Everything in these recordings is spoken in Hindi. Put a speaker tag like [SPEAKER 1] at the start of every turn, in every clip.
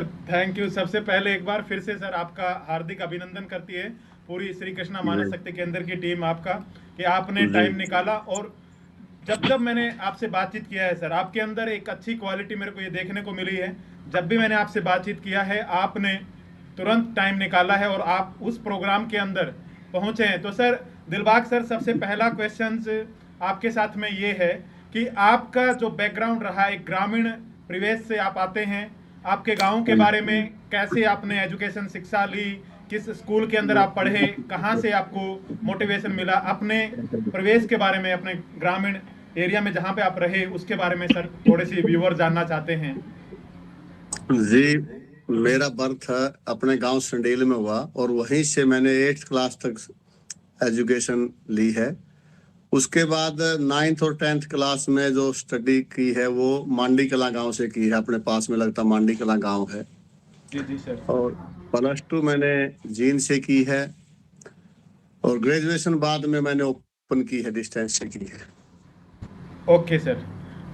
[SPEAKER 1] Thank you. सबसे पहले एक बार फिर से सर आपका हार्दिक अभिनंदन करती है पूरी श्री कृष्णा मानव
[SPEAKER 2] जी
[SPEAKER 1] शक्ति केंद्र की टीम आपका, कि आपने
[SPEAKER 2] जी
[SPEAKER 1] टाइम निकाला। और जब जब मैंने आपसे बातचीत किया है सर, आपके अंदर एक अच्छी क्वालिटी मेरे को ये देखने को मिली है। जब भी मैंने आपसे बातचीत किया है, आपने तुरंत टाइम निकाला है और आप उस प्रोग्राम के अंदर पहुंचे हैं। तो सर दिलबाग सर, सबसे पहला क्वेश्चन आपके साथ में ये है कि आपका जो बैकग्राउंड रहा, एक ग्रामीण परिवेश से आप आते हैं। आपके गांव के बारे में कैसे आपने एजुकेशन शिक्षा ली, किस स्कूल के अंदर आप पढ़े, कहाँ से आपको मोटिवेशन मिला, अपने प्रवेश के बारे में, अपने ग्रामीण एरिया में जहाँ पे आप रहे उसके बारे में सर थोड़े से व्यूअर जानना चाहते हैं।
[SPEAKER 2] जी। मेरा बर्थ अपने गांव संडेल में हुआ और वहीं से मैंने 8th क्लास तक एजुकेशन ली है। उसके बाद 9th और 10th क्लास में जो स्टडी की है वो मांडी कला गांव से की है, अपने पास में लगता मांडी कला गांव है।
[SPEAKER 1] जी जी सर।
[SPEAKER 2] और +2 मैंने जींद से की है और ग्रेजुएशन बाद में मैंने ओपन की है, डिस्टेंस से की है।
[SPEAKER 1] Okay sir.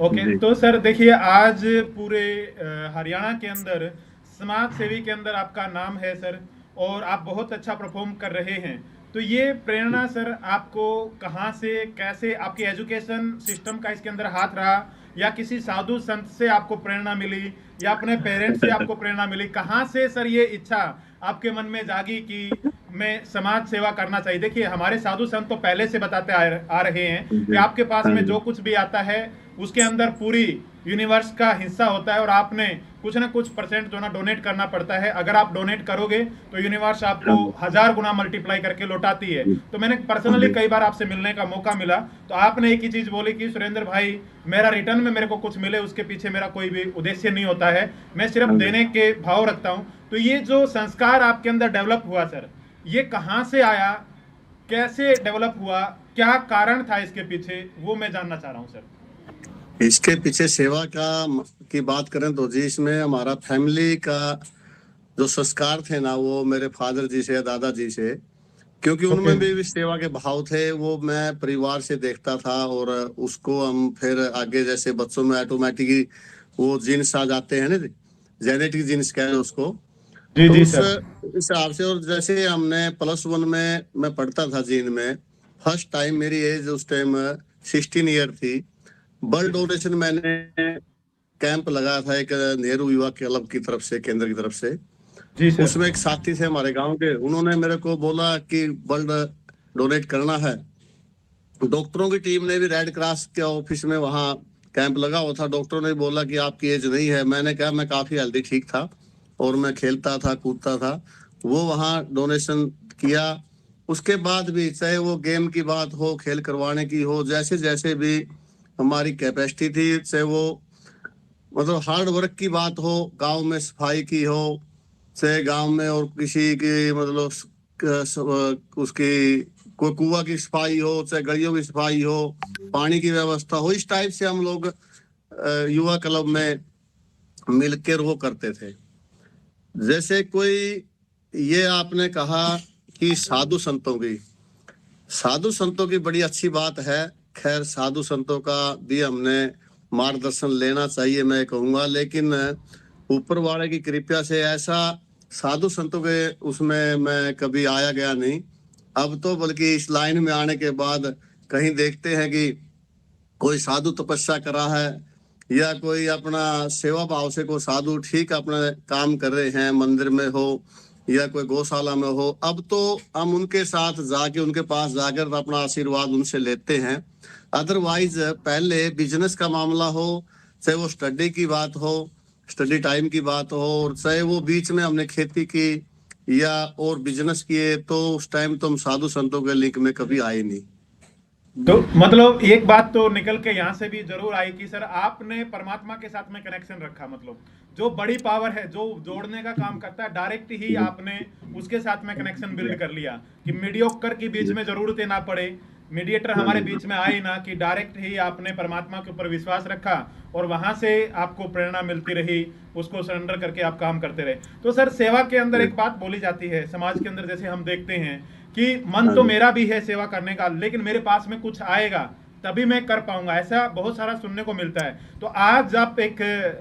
[SPEAKER 1] ओके,
[SPEAKER 2] जी
[SPEAKER 1] तो सर देखिए, आज पूरे हरियाणा के अंदर समाज सेवी के अंदर आपका नाम है सर, और आप बहुत अच्छा परफॉर्म कर रहे हैं। तो ये प्रेरणा सर आपको कहाँ से, कैसे, आपकी एजुकेशन सिस्टम का इसके अंदर हाथ रहा, या किसी साधु संत से आपको प्रेरणा मिली, या अपने पेरेंट्स से आपको प्रेरणा मिली, कहाँ से सर ये इच्छा आपके मन में जागी कि मैं समाज सेवा करना चाहिए? देखिए, हमारे साधु संत तो पहले से बताते आ रहे हैं कि
[SPEAKER 2] जी।
[SPEAKER 1] आपके पास
[SPEAKER 2] हाँ
[SPEAKER 1] में
[SPEAKER 2] जी।
[SPEAKER 1] जो कुछ भी आता है उसके अंदर पूरी यूनिवर्स का हिस्सा होता है, और आपने कुछ ना कुछ परसेंट जो ना डोनेट करना पड़ता है। अगर आप डोनेट करोगे तो यूनिवर्स आपको
[SPEAKER 2] हाँ जी।
[SPEAKER 1] 1000 गुना मल्टीप्लाई करके लौटाती है।
[SPEAKER 2] जी
[SPEAKER 1] तो मैंने पर्सनली
[SPEAKER 2] जी।
[SPEAKER 1] कई बार आपसे मिलने का मौका मिला, तो आपने एक ही चीज बोली कि सुरेंद्र भाई, मेरा रिटर्न में मेरे को कुछ मिले उसके पीछे मेरा कोई भी उद्देश्य नहीं होता है, मैं सिर्फ
[SPEAKER 2] हाँ जी।
[SPEAKER 1] देने के भाव रखता हूं। तो ये जो संस्कार आपके अंदर डेवलप हुआ सर, ये कहाँ से आया, कैसे डेवलप हुआ, क्या कारण था इसके पीछे, वो मैं जानना चाह रहा हूँ सर।
[SPEAKER 2] इसके पीछे सेवा का की बात करें तो जी, इसमें हमारा फैमिली का जो संस्कार थे ना, वो मेरे फादर जी से, दादाजी से, क्योंकि
[SPEAKER 1] ओके।
[SPEAKER 2] उनमें भी सेवा के भाव थे, वो मैं परिवार से देखता था। और उसको हम फिर आगे जैसे बच्चों में ऑटोमेटिकली वो जीन्स आ जाते हैं ना, जेनेटिक जीन्स कह रहे हैं उसको।
[SPEAKER 1] जी
[SPEAKER 2] तो
[SPEAKER 1] जी
[SPEAKER 2] उस
[SPEAKER 1] सर।
[SPEAKER 2] हिसाब से, और जैसे हमने +1 में मैं पढ़ता था जीन में, फर्स्ट टाइम मेरी एज उस टाइम 16 ईयर थी। ब्लड डोनेशन मैंने कैंप लगाया था एक नेहरू युवा क्लब की तरफ से, केंद्र की तरफ से।
[SPEAKER 1] जी सर।
[SPEAKER 2] उसमें एक साथी थे हमारे गांव के, उन्होंने मेरे को बोला कि ब्लड डोनेट करना है। डॉक्टरों की टीम ने भी, रेड क्रॉस के ऑफिस में वहाँ कैंप लगा हुआ था, डॉक्टरों ने बोला कि आपकी एज नहीं है। मैंने कहा मैं काफी हेल्दी ठीक था और मैं खेलता था कूदता था। वो वहाँ डोनेशन किया। उसके बाद भी चाहे वो गेम की बात हो, खेल करवाने की हो, जैसे जैसे भी हमारी कैपेसिटी थी, चाहे वो मतलब हार्ड वर्क की बात हो, गांव में सफाई की हो, चाहे गांव में और किसी की मतलब उसकी कोई कुआ की सफाई हो, चाहे गलियों की सफाई हो, पानी की व्यवस्था हो, इस टाइप से हम लोग युवा क्लब में मिलकर वो करते थे। जैसे कोई, ये आपने कहा कि साधु संतों की बड़ी अच्छी बात है। खैर, साधु संतों का भी हमने मार्गदर्शन लेना चाहिए मैं कहूँगा, लेकिन ऊपर वाले की कृपा से ऐसा साधु संतों के उसमें मैं कभी आया गया नहीं। अब तो बल्कि इस लाइन में आने के बाद कहीं देखते हैं कि कोई साधु तपस्या कर रहा है, या कोई अपना सेवा भाव से कोई साधु ठीक अपना काम कर रहे हैं, मंदिर में हो या कोई गौशाला में हो, अब तो हम उनके साथ जाके, उनके पास जाकर अपना आशीर्वाद उनसे लेते हैं। अदरवाइज पहले बिजनेस का मामला हो, चाहे वो स्टडी की बात हो, स्टडी टाइम की बात हो, और चाहे वो बीच में हमने खेती की या और बिजनेस किए, तो उस टाइम तो हम साधु संतों के लिंक में कभी आए नहीं।
[SPEAKER 1] तो मतलब एक बात तो निकल के यहाँ से भी जरूर आई कि सर आपने परमात्मा के साथ में कनेक्शन रखा। मतलब जो बड़ी पावर है, जो जोड़ने का काम करता है, डायरेक्ट ही आपने उसके साथ में कनेक्शन बिल्ड कर लिया, कि मीडियोकर के बीच में जरूरत ना पड़े, मीडिएटर हमारे बीच में आए ना, कि डायरेक्ट ही आपने परमात्मा के ऊपर विश्वास रखा और वहां से आपको प्रेरणा मिलती रही, उसको सरेंडर करके आप काम करते रहे। तो सर सेवा के अंदर एक बात बोली जाती है समाज के अंदर, जैसे हम देखते हैं कि मन तो मेरा भी है सेवा करने का, लेकिन मेरे पास में कुछ आएगा तभी मैं कर पाऊंगा, ऐसा बहुत सारा सुनने को मिलता है। तो आज आप एक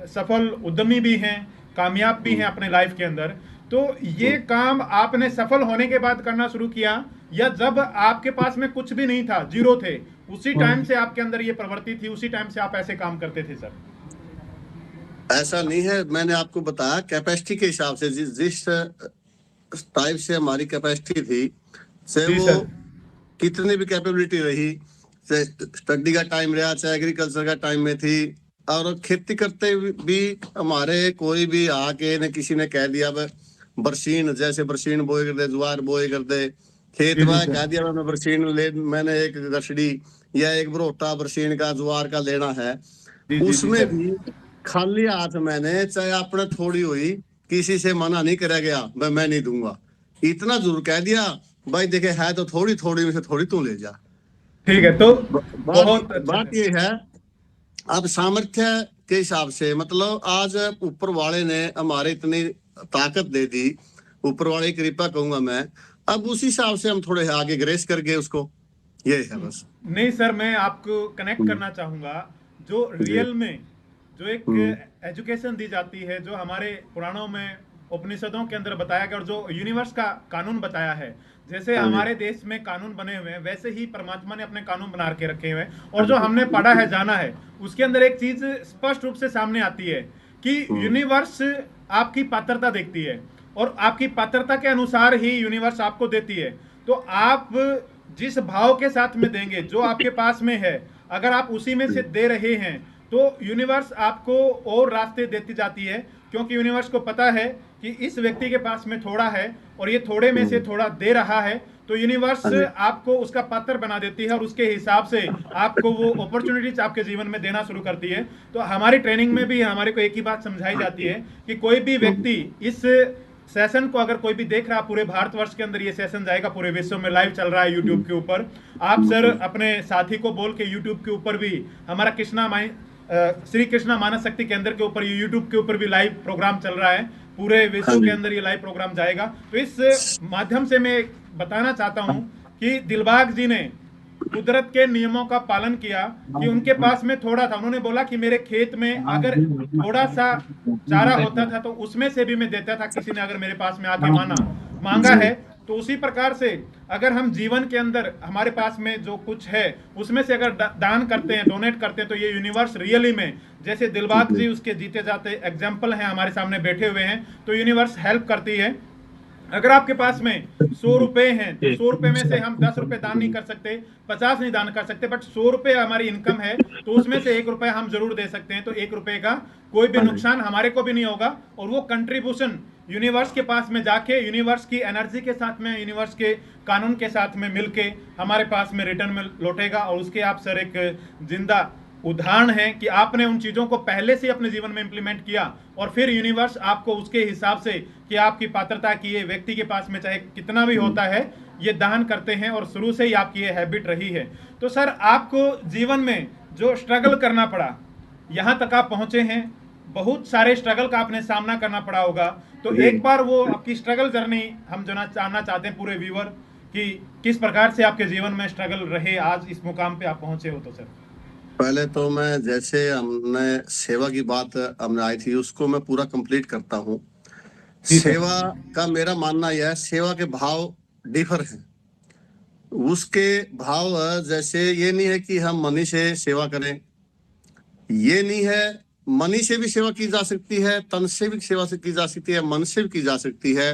[SPEAKER 1] सफल उद्यमी भी हैं, कामयाब भी हैं अपने लाइफ के अंदर। तो ये काम आपने सफल होने के बाद करना शुरू किया, या जब आपके पास में कुछ भी नहीं था, जीरो थे, उसी टाइम से आपके अंदर ये प्रवृत्ति थी, उसी टाइम से आप ऐसे काम करते थे सर?
[SPEAKER 2] ऐसा नहीं है, मैंने आपको बताया कैपेसिटी के हिसाब से, जिस टाइप से हमारी कैपेसिटी थी, से
[SPEAKER 1] जी
[SPEAKER 2] वो
[SPEAKER 1] सर।
[SPEAKER 2] कितनी भी कैपेबिलिटी रही, चाहे स्टडी का टाइम रहा, चाहे एग्रीकल्चर का टाइम में थी, और खेती करते भी हमारे कोई भी आके न किसी ने कह दिया बरसीन, जैसे बरसीन बोए कर दे, ज्वार बोए कर दे, खेत
[SPEAKER 1] जी जी
[SPEAKER 2] में
[SPEAKER 1] सर।
[SPEAKER 2] कह दिया मैं बरसीन ले, मैंने एक गठड़ी या एक बरोटा बरसीन का ज्वार का लेना है,
[SPEAKER 1] जी जी जी
[SPEAKER 2] उसमें
[SPEAKER 1] सर।
[SPEAKER 2] भी खाली हाथ मैंने, चाहे आपने थोड़ी हुई, किसी से मना नहीं करा गया भाई मैं नहीं दूंगा, इतना जरूर कह दिया भाई देखे है तो थोड़ी थोड़ी में से थोड़ी तू ले जा।
[SPEAKER 1] ठीक है, तो
[SPEAKER 2] बात
[SPEAKER 1] बहुत अच्छा
[SPEAKER 2] बात
[SPEAKER 1] सर।
[SPEAKER 2] ये है, अब सामर्थ्य के हिसाब से, मतलब आज ऊपर वाले ने हमारे इतनी ताकत दे दी, ऊपर वाले की कृपा कहूंगा मैं, अब उस हिसाब से हम थोड़े आगे ग्रेस कर गए उसको, ये है बस।
[SPEAKER 1] नहीं सर, मैं आपको कनेक्ट
[SPEAKER 2] हम्म,
[SPEAKER 1] करना चाहूंगा। जो
[SPEAKER 2] जी।
[SPEAKER 1] रियल में जो एक
[SPEAKER 2] हम्म,
[SPEAKER 1] एजुकेशन दी जाती है, जो हमारे पुराणों में उपनिषदों के अंदर बताया गया, और जो यूनिवर्स का कानून बताया है, जैसे
[SPEAKER 2] हाँ जी,
[SPEAKER 1] हमारे देश में कानून बने हुए हैं, वैसे ही परमात्मा ने अपने कानून बना के रखे हुए हैं। और
[SPEAKER 2] हाँ
[SPEAKER 1] जो
[SPEAKER 2] जी।
[SPEAKER 1] हमने पढ़ा है, जाना है, उसके अंदर एक चीज स्पष्ट रूप से सामने आती है कि
[SPEAKER 2] हम्म,
[SPEAKER 1] यूनिवर्स आपकी पात्रता देखती है, और आपकी पात्रता के अनुसार ही यूनिवर्स आपको देती है। तो आप जिस भाव के साथ में देंगे, जो आपके पास में है, अगर आप उसी में से दे रहे हैं, तो यूनिवर्स आपको और रास्ते देती जाती है, क्योंकि यूनिवर्स को पता है कि इस व्यक्ति के पास में थोड़ा है, और ये थोड़े में से
[SPEAKER 2] हम्म,
[SPEAKER 1] थोड़ा दे रहा है। तो यूनिवर्स
[SPEAKER 2] हाँ जी,
[SPEAKER 1] आपको उसका पात्र बना देती है, और उसके हिसाब से आपको वो अपॉर्चुनिटीज आपके जीवन में देना शुरू करती है। तो हमारी ट्रेनिंग में भी हमारे को एक ही बात समझाई जाती है कि कोई भी
[SPEAKER 2] हम्म,
[SPEAKER 1] व्यक्ति इस सेशन को अगर कोई भी देख रहा, पूरे भारतवर्ष के अंदर ये सेशन जाएगा, पूरे विश्व में लाइव चल रहा है यूट्यूब के ऊपर। आप सर अपने साथी को बोल के यूट्यूब के ऊपर भी, हमारा श्री कृष्णा मानस शक्ति केंद्र के ऊपर, ये यूट्यूब के ऊपर भी लाइव प्रोग्राम चल रहा है, पूरे
[SPEAKER 2] हाँ
[SPEAKER 1] विश्व के
[SPEAKER 2] जी,
[SPEAKER 1] अंदर ये लाइव प्रोग्राम जाएगा। तो इस माध्यम से मैं बताना चाहता हूं कि दिलबाग जी ने कुदरत के नियमों का पालन किया, कि उनके पास में थोड़ा था, उन्होंने बोला कि मेरे खेत में अगर थोड़ा सा चारा होता था, तो उसमें से भी मैं देता था, किसी ने अगर मेरे पास में आके मांगा
[SPEAKER 2] जी,
[SPEAKER 1] है। तो उसी प्रकार से अगर हम जीवन के अंदर हमारे पास में जो कुछ है, उसमें से अगर दान करते हैं, डोनेट करते हैं, तो ये यूनिवर्स रियली में, जैसे दिलबाग
[SPEAKER 2] जी,
[SPEAKER 1] जी उसके जीते जाते एग्जाम्पल हैं, हमारे सामने बैठे हुए हैं, तो यूनिवर्स हेल्प करती है। अगर आपके पास में 100 रुपए हैं, तो 100 रुपए में से हम 10 रुपए दान नहीं कर सकते, 50 नहीं दान कर सकते, बट 100 रुपए हमारी इनकम है, तो उसमें से 1 रुपए हम जरूर दे सकते हैं। तो 1 रुपए का कोई भी
[SPEAKER 2] हाँ जी,
[SPEAKER 1] नुकसान हमारे को भी नहीं होगा, और वो कंट्रीब्यूशन यूनिवर्स के पास में जाके, यूनिवर्स की एनर्जी के साथ में, यूनिवर्स के कानून के साथ में मिलके हमारे पास में रिटर्न में लौटेगा। और उसके आप सर एक जिंदा उदाहरण है कि आपने उन चीजों को पहले से अपने जीवन में इंप्लीमेंट किया, और फिर यूनिवर्स आपको उसके हिसाब से, कि आपकी पात्रता की, ये व्यक्ति के पास में चाहे कितना भी होता है, ये दान करते हैं, और शुरू से ही आपकी ये हैबिट रही है। तो सर आपको जीवन में जो स्ट्रगल करना पड़ा, यहां तक आप पहुंचे हैं, बहुत सारे स्ट्रगल का आपने सामना करना पड़ा होगा। तो
[SPEAKER 2] जी।
[SPEAKER 1] एक बार वो आपकी स्ट्रगल जर्नी हम जानना चाहते हैं पूरे व्यूअर, कि किस प्रकार से आपके जीवन में स्ट्रगल रहे, आज इस मुकाम पे आप पहुंचे हो। तो सर
[SPEAKER 2] पहले तो मैं, जैसे हमने सेवा की बात हमने आई थी, उसको मैं पूरा कंप्लीट करता हूँ।
[SPEAKER 1] जी सर।
[SPEAKER 2] सेवा का मेरा मानना यह है, सेवा के भाव डिफर हैं। उसके भाव जैसे ये नहीं है कि हम मनी से सेवा करें, ये नहीं है। मनी से भी सेवा की जा सकती है, तन से भी सेवा से की जा सकती है, मन से भी की जा सकती है।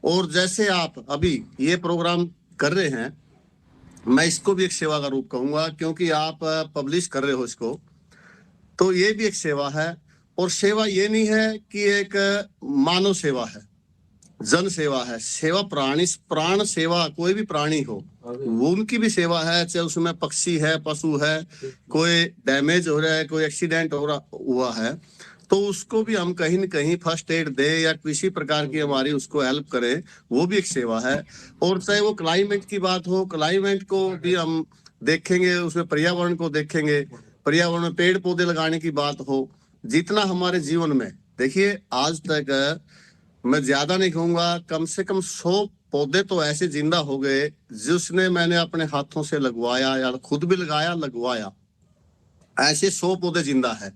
[SPEAKER 2] और जैसे आप अभी ये प्रोग्राम कर रहे हैं, मैं इसको भी एक सेवा का रूप कहूंगा, क्योंकि आप पब्लिश कर रहे हो इसको, तो ये भी एक सेवा है। और सेवा ये नहीं है कि एक मानव सेवा है, जन सेवा है। सेवा प्राणी, प्राण सेवा, कोई भी प्राणी हो वो उनकी भी सेवा है, चाहे उसमें पक्षी है, पशु है, कोई डैमेज हो रहा है, कोई एक्सीडेंट हो रहा हुआ है, तो उसको भी हम कहीं न कहीं फर्स्ट एड दे या किसी प्रकार की हमारी उसको हेल्प करें, वो भी एक सेवा है। और चाहे वो क्लाइमेट की बात हो, क्लाइमेट को भी हम देखेंगे, उसमें पर्यावरण को देखेंगे, पर्यावरण में पेड़ पौधे लगाने की बात हो, जितना हमारे जीवन में, देखिए आज तक मैं ज्यादा नहीं कहूंगा, कम से कम 100 पौधे तो ऐसे जिंदा हो गए जिसने मैंने अपने हाथों से लगवाया, या खुद भी लगाया, लगवाया, ऐसे 100 पौधे जिंदा है।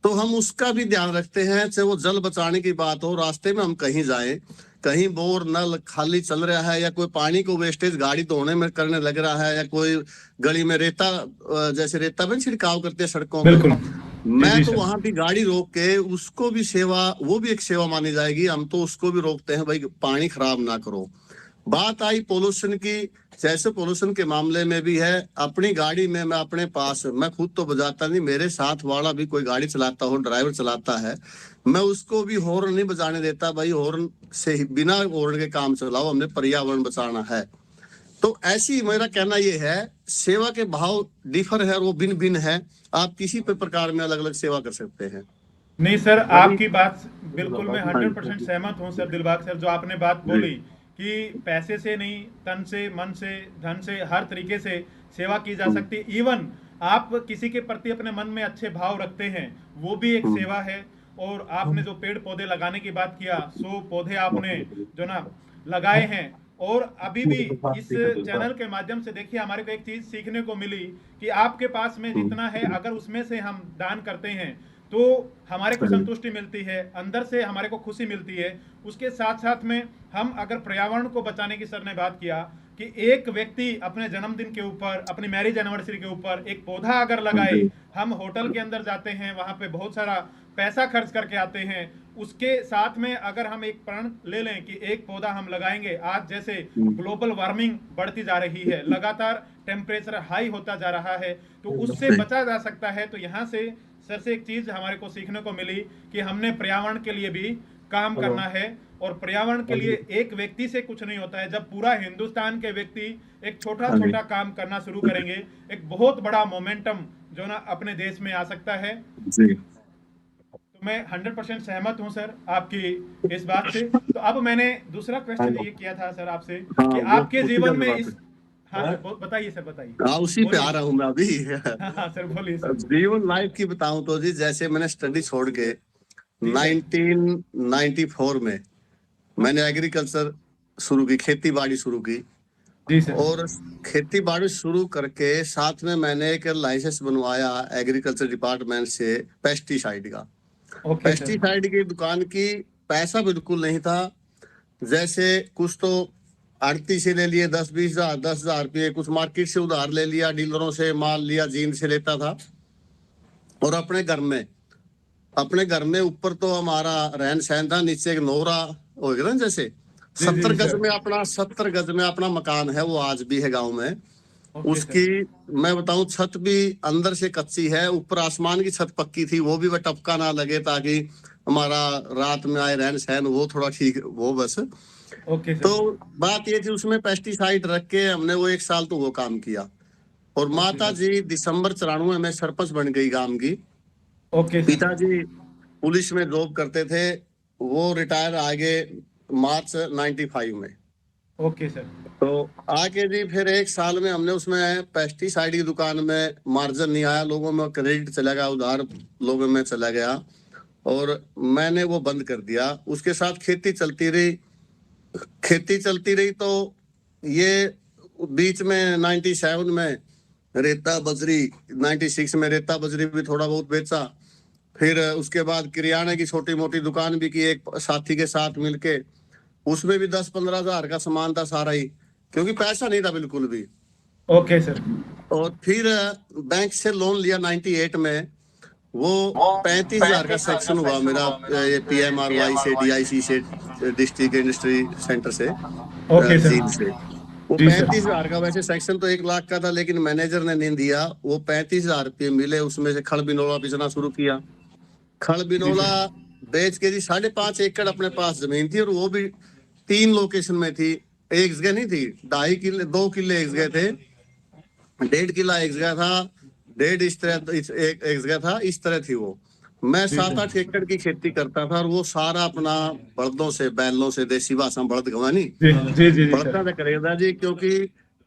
[SPEAKER 2] तो हम उसका भी ध्यान रखते हैं। चाहे वो जल बचाने की बात हो, रास्ते में हम कहीं जाएं, कहीं बोर नल खाली चल रहा है, या कोई पानी को वेस्टेज गाड़ी धोने में करने लग रहा है, या कोई गली में रेता जैसे रेता में छिड़काव करते हैं सड़कों पे,
[SPEAKER 1] बिल्कुल। जी
[SPEAKER 2] मैं
[SPEAKER 1] जी
[SPEAKER 2] तो
[SPEAKER 1] सर।
[SPEAKER 2] वहां भी गाड़ी रोक के उसको भी सेवा, वो भी एक सेवा मानी जाएगी। हम तो उसको भी रोकते हैं, भाई पानी खराब ना करो। बात आई पोल्यूशन की, जैसे पोल्यूशन के मामले में भी है, अपनी गाड़ी में मैं अपने पास, मैं खुद तो बजाता नहीं, मेरे साथ वाला भी कोई गाड़ी चलाता हो, ड्राइवर चलाता है, मैं उसको भी हॉर्न नहीं बजाने देता। भाई हॉर्न से ही, बिना हॉर्न के काम चलाओ, हमने पर्यावरण बचाना है। तो ऐसी मेरा कहना ये है, सेवा के भाव डिफर है और वो भिन्न भिन्न है। आप किसी पे प्रकार में अलग अलग सेवा कर सकते हैं।
[SPEAKER 1] नहीं सर,
[SPEAKER 2] वही।
[SPEAKER 1] आपकी बात बिल्कुल मैं
[SPEAKER 2] हाँ
[SPEAKER 1] 100% सहमत हूँ सर दिलबाग सर। जो आपने बात
[SPEAKER 2] जी।
[SPEAKER 1] बोली कि पैसे से नहीं, तन से, मन से, धन से, हर तरीके से सेवा की जा
[SPEAKER 2] हम्म,
[SPEAKER 1] सकती है। इवन आप किसी के प्रति अपने मन में अच्छे भाव रखते हैं, वो भी एक
[SPEAKER 2] हम्म,
[SPEAKER 1] सेवा है। और आपने जो पेड़ पौधे लगाने की बात किया, 100 पौधे आपने जो ना लगाए हैं। और अभी भी इस चैनल के माध्यम से देखिए हमारे को एक चीज सीखने को मिली कि आपके पास में जितना है, अगर उसमें से हम दान करते हैं तो हमारे को
[SPEAKER 2] सही।
[SPEAKER 1] संतुष्टि मिलती है, अंदर से हमारे को खुशी मिलती है। उसके साथ साथ में हम अगर पर्यावरण को बचाने की सर ने बात किया कि एक व्यक्ति अपने जन्मदिन के ऊपर, अपनी मैरिज एनिवर्सरी के ऊपर एक पौधा अगर लगाए,
[SPEAKER 2] जी।
[SPEAKER 1] हम होटल के अंदर जाते हैं, वहां पे बहुत सारा पैसा खर्च करके आते हैं, उसके साथ में अगर हम एक प्रण ले लें कि एक पौधा हम लगाएंगे। आज जैसे
[SPEAKER 2] हम्म,
[SPEAKER 1] ग्लोबल वार्मिंग बढ़ती जा रही है, लगातार टेम्परेचर हाई होता जा रहा है, तो उससे
[SPEAKER 2] जी।
[SPEAKER 1] बचा जा सकता है। तो यहाँ से सर से एक चीज हमारे को सीखने को मिली कि हमने पर्यावरण के लिए भी काम करना है। और पर्यावरण के लिए एक व्यक्ति से कुछ नहीं होता है। जब पूरा हिंदुस्तान के व्यक्ति एक छोटा
[SPEAKER 2] हाँ जी।
[SPEAKER 1] छोटा काम करना शुरू करेंगे, एक बहुत बड़ा मोमेंटम जो ना अपने देश में आ सकता है।
[SPEAKER 2] जी।
[SPEAKER 1] तो मैं 100% सहमत हूं सर आपकी इस बात से। तो अब मैंने दूसरा क्वेश्चन ये किया था सर आपसे
[SPEAKER 2] हाँ,
[SPEAKER 1] कि
[SPEAKER 2] वो
[SPEAKER 1] आपके
[SPEAKER 2] उसी का
[SPEAKER 1] जीवन में
[SPEAKER 2] जवाब है।
[SPEAKER 1] इस, हाँ सर बताइए सर, बताइए,
[SPEAKER 2] हाँ, उसी पे आ
[SPEAKER 1] बोलिए।
[SPEAKER 2] रहा हूँ मैं अभी।
[SPEAKER 1] हाँ हाँ सर, बोलिए सर।
[SPEAKER 2] जीवन लाइफ की बताऊं तो जी, जैसे मैंने स्टडी छोड़ के
[SPEAKER 1] जी सर।
[SPEAKER 2] 1994 में मैंने एग्रीकल्चर शुरू की, खेती बाड़ी शुरू की।
[SPEAKER 1] जी सर।
[SPEAKER 2] और खेती बाड़ी शुरू करके साथ में मैंने एक लाइसेंस बनवाया एग्रीकल्चर डिपार्टमेंट से, पेस्टिसाइड का।
[SPEAKER 1] Okay sir.
[SPEAKER 2] पेस्टिसाइड की दुकान की, पैसा बिल्कुल नहीं था। जैसे कुछ तो आड़ती से ले लिए 10-20 हजार, 10 हजार रुपये, कुछ मार्केट से उधार ले लिया, डीलरों से माल लिया, जींद से लेता था। और अपने घर में ऊपर तो हमारा रहन सहन था, नीचे एक नोरा हो गया ना, जैसे
[SPEAKER 1] जी जी
[SPEAKER 2] 70 गज
[SPEAKER 1] सर।
[SPEAKER 2] में अपना 70 गज में अपना मकान है, वो आज भी है गांव में।
[SPEAKER 1] Okay sir.
[SPEAKER 2] उसकी मैं बताऊं, छत भी अंदर से कच्ची है, ऊपर आसमान की छत पक्की थी, वो भी वह टपका ना लगे, ताकि हमारा रात में आए रहन सहन वो थोड़ा ठीक वो बस।
[SPEAKER 1] ओके
[SPEAKER 2] तो
[SPEAKER 1] सर।
[SPEAKER 2] बात ये थी, उसमें पेस्टिसाइड रख के हमने वो 1 साल तो वो काम किया। और
[SPEAKER 1] ओके
[SPEAKER 2] माता
[SPEAKER 1] सर।
[SPEAKER 2] जी दिसंबर 94 में सरपंच बन गई गांव की।
[SPEAKER 1] Okay sir.
[SPEAKER 2] पिताजी पुलिस में जॉब करते थे, वो रिटायर आगे मार्च 95 में।
[SPEAKER 1] Okay sir.
[SPEAKER 2] तो आके जी फिर 1 साल में हमने उसमें पेस्टिसाइड की दुकान में मार्जिन नहीं आया, लोगों में क्रेडिट चला गया, उधार लोगों में चला गया, और मैंने वो बंद कर दिया। उसके साथ खेती चलती रही तो ये बीच में 97 में रेता बजरी, 96 में रेता बजरी भी थोड़ा बहुत बेचा। फिर उसके बाद किराने की छोटी मोटी दुकान भी की एक साथी के साथ मिलके, उसमें भी 10-15 हजार का सामान था सारा ही, क्योंकि पैसा नहीं था बिल्कुल भी।
[SPEAKER 1] Okay sir.
[SPEAKER 2] और फिर बैंक से लोन लिया 98 में। वो 35 हजार का सेक्शन हुआ मेरा, ये PMRY से, DIC से, डिस्ट्रिक्ट इंडस्ट्री सेंटर से,
[SPEAKER 1] ओके सर।
[SPEAKER 2] जींद से। वो
[SPEAKER 1] जी सर।
[SPEAKER 2] 35 हजार का, वैसे सेक्शन तो 1 लाख का था, लेकिन मैनेजर ने नहीं दिया। वो 35 हजार रुपये मिले, उसमें से खड़ बिनौला बेचना शुरू किया। खड़
[SPEAKER 1] जी
[SPEAKER 2] बिनौला
[SPEAKER 1] सर।
[SPEAKER 2] बेच के जी 5.5 एकड़ अपने पास जमीन थी, और वो भी 3 लोकेशन में थी, एक जगह नहीं थी। 2.5 किले, 2 किले एक जगह थे, 1.5 किला एक जगह था, डेढ़ इस तरह एक जगह था, इस तरह थी वो। मैं
[SPEAKER 1] जी
[SPEAKER 2] सात
[SPEAKER 1] सर।
[SPEAKER 2] आठ एकड़ की खेती करता था, और वो सारा अपना बलदों से, बैलों से, देसी भाषा में बलद गवानी,
[SPEAKER 1] जी जी जी जी सर।
[SPEAKER 2] बलदा से करेगा जी, क्योंकि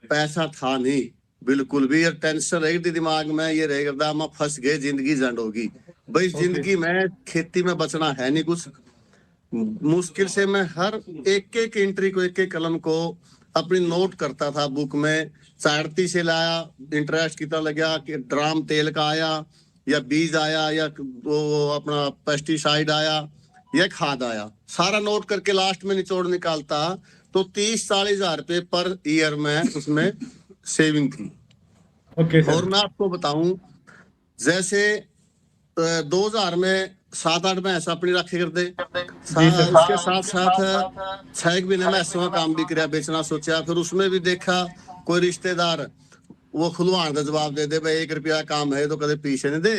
[SPEAKER 2] पैसा था नहीं बिल्कुल भी। और टेंशन रही थी दिमाग में, ये रहेगा मैं फंस गए, जिंदगी जंड होगी। भाई
[SPEAKER 1] ओके।
[SPEAKER 2] जिंदगी में खेती में बचना है नहीं कुछ। मुश्किल से मैं हर एक एक एंट्री को, एक एक कलम को अपनी नोट करता था बुक में। चाड़ती से लाया, इंटरेस्ट कितना लगा, कि ड्राम तेल का आया, या बीज आया या वो अपना पेस्टिसाइड आया या खाद आया, सारा नोट करके लास्ट में निचोड़ निकालता तो 30-40 हजार रुपये पर ईयर में उसमें सेविंग थी।
[SPEAKER 1] ओके
[SPEAKER 2] और
[SPEAKER 1] सर।
[SPEAKER 2] मैं आपको बताऊं, जैसे 2000 में 7-8 भैंसा अपनी रखे करते,
[SPEAKER 1] जी सर।
[SPEAKER 2] उसके साथ साथ 6 महीने में ऐसा काम भी कराया, बेचना सोचा। फिर उसमें भी देखा कोई रिश्तेदार वो खुलवान का जवाब दे दे, भाई 1 रुपया काम है तो कदे पीछे नहीं दे।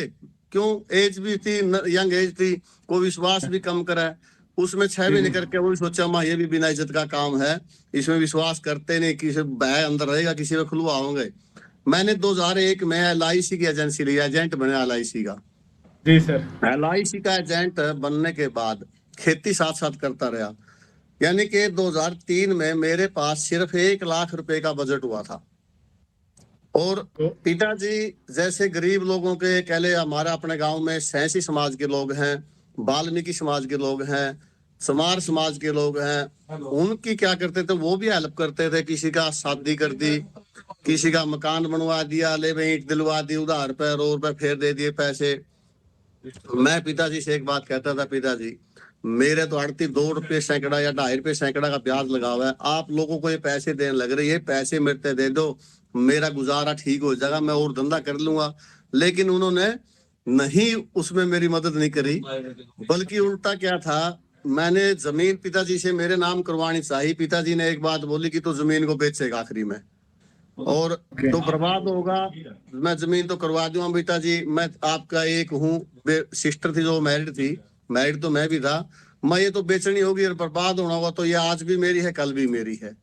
[SPEAKER 2] क्यों, एज भी थी, यंग एज थी, कोई विश्वास भी कम करा। उसमें 6
[SPEAKER 1] जी
[SPEAKER 2] महीने
[SPEAKER 1] जी।
[SPEAKER 2] करके वही सोचा माँ ये भी बिना इज्जत का काम है, इसमें विश्वास करते नहीं, किसी भय अंदर रहेगा, किसी में खुलवाओगे। मैंने 2001 में LIC की एजेंसी ली, एजेंट बने LIC का।
[SPEAKER 1] जी सर।
[SPEAKER 2] LIC का एजेंट बनने के बाद खेती साथ साथ करता रहा। यानी कि 2003 में मेरे पास सिर्फ 1 लाख रुपए का बजट हुआ था। और
[SPEAKER 1] तो
[SPEAKER 2] पिताजी जैसे गरीब लोगों के कहले, हमारे अपने गांव में सैंसी समाज के लोग हैं, वाल्मीकि समाज के लोग हैं, समार समाज के लोग हैं, उनकी क्या करते थे, वो भी हेल्प करते थे। किसी का शादी कर दी, किसी का मकान बनवा दिया, ले भाई ईंट दिलवा दी उधार पे, रोड पे फेर दे दिए पैसे। मैं पिताजी से एक बात कहता था, पिताजी मेरे तो आड़ती 2 रुपये सैकड़ा या 2.5 रुपये सैकड़ा का ब्याज लगा हुआ है, आप लोगों को ये पैसे देने लग रहे, ये पैसे मेरे दे दो, मेरा गुजारा ठीक हो जाएगा, मैं और धंधा कर लूंगा। लेकिन उन्होंने नहीं, उसमें मेरी मदद नहीं करी, बल्कि उल्टा क्या था, मैंने जमीन पिताजी से मेरे नाम करवानी चाहिए। पिताजी ने एक बात बोली कि तो जमीन को बेचेगा आखिरी में, और
[SPEAKER 1] ओके।
[SPEAKER 2] तो बर्बाद होगा, मैं जमीन तो करवा दूंगा पिताजी। मैं आपका एक हूँ, सिस्टर थी जो मैरिड थी, मैरिड तो मैं भी था, मैं ये तो बेचनी होगी और बर्बाद होना होगा, तो ये आज भी मेरी है कल भी मेरी है,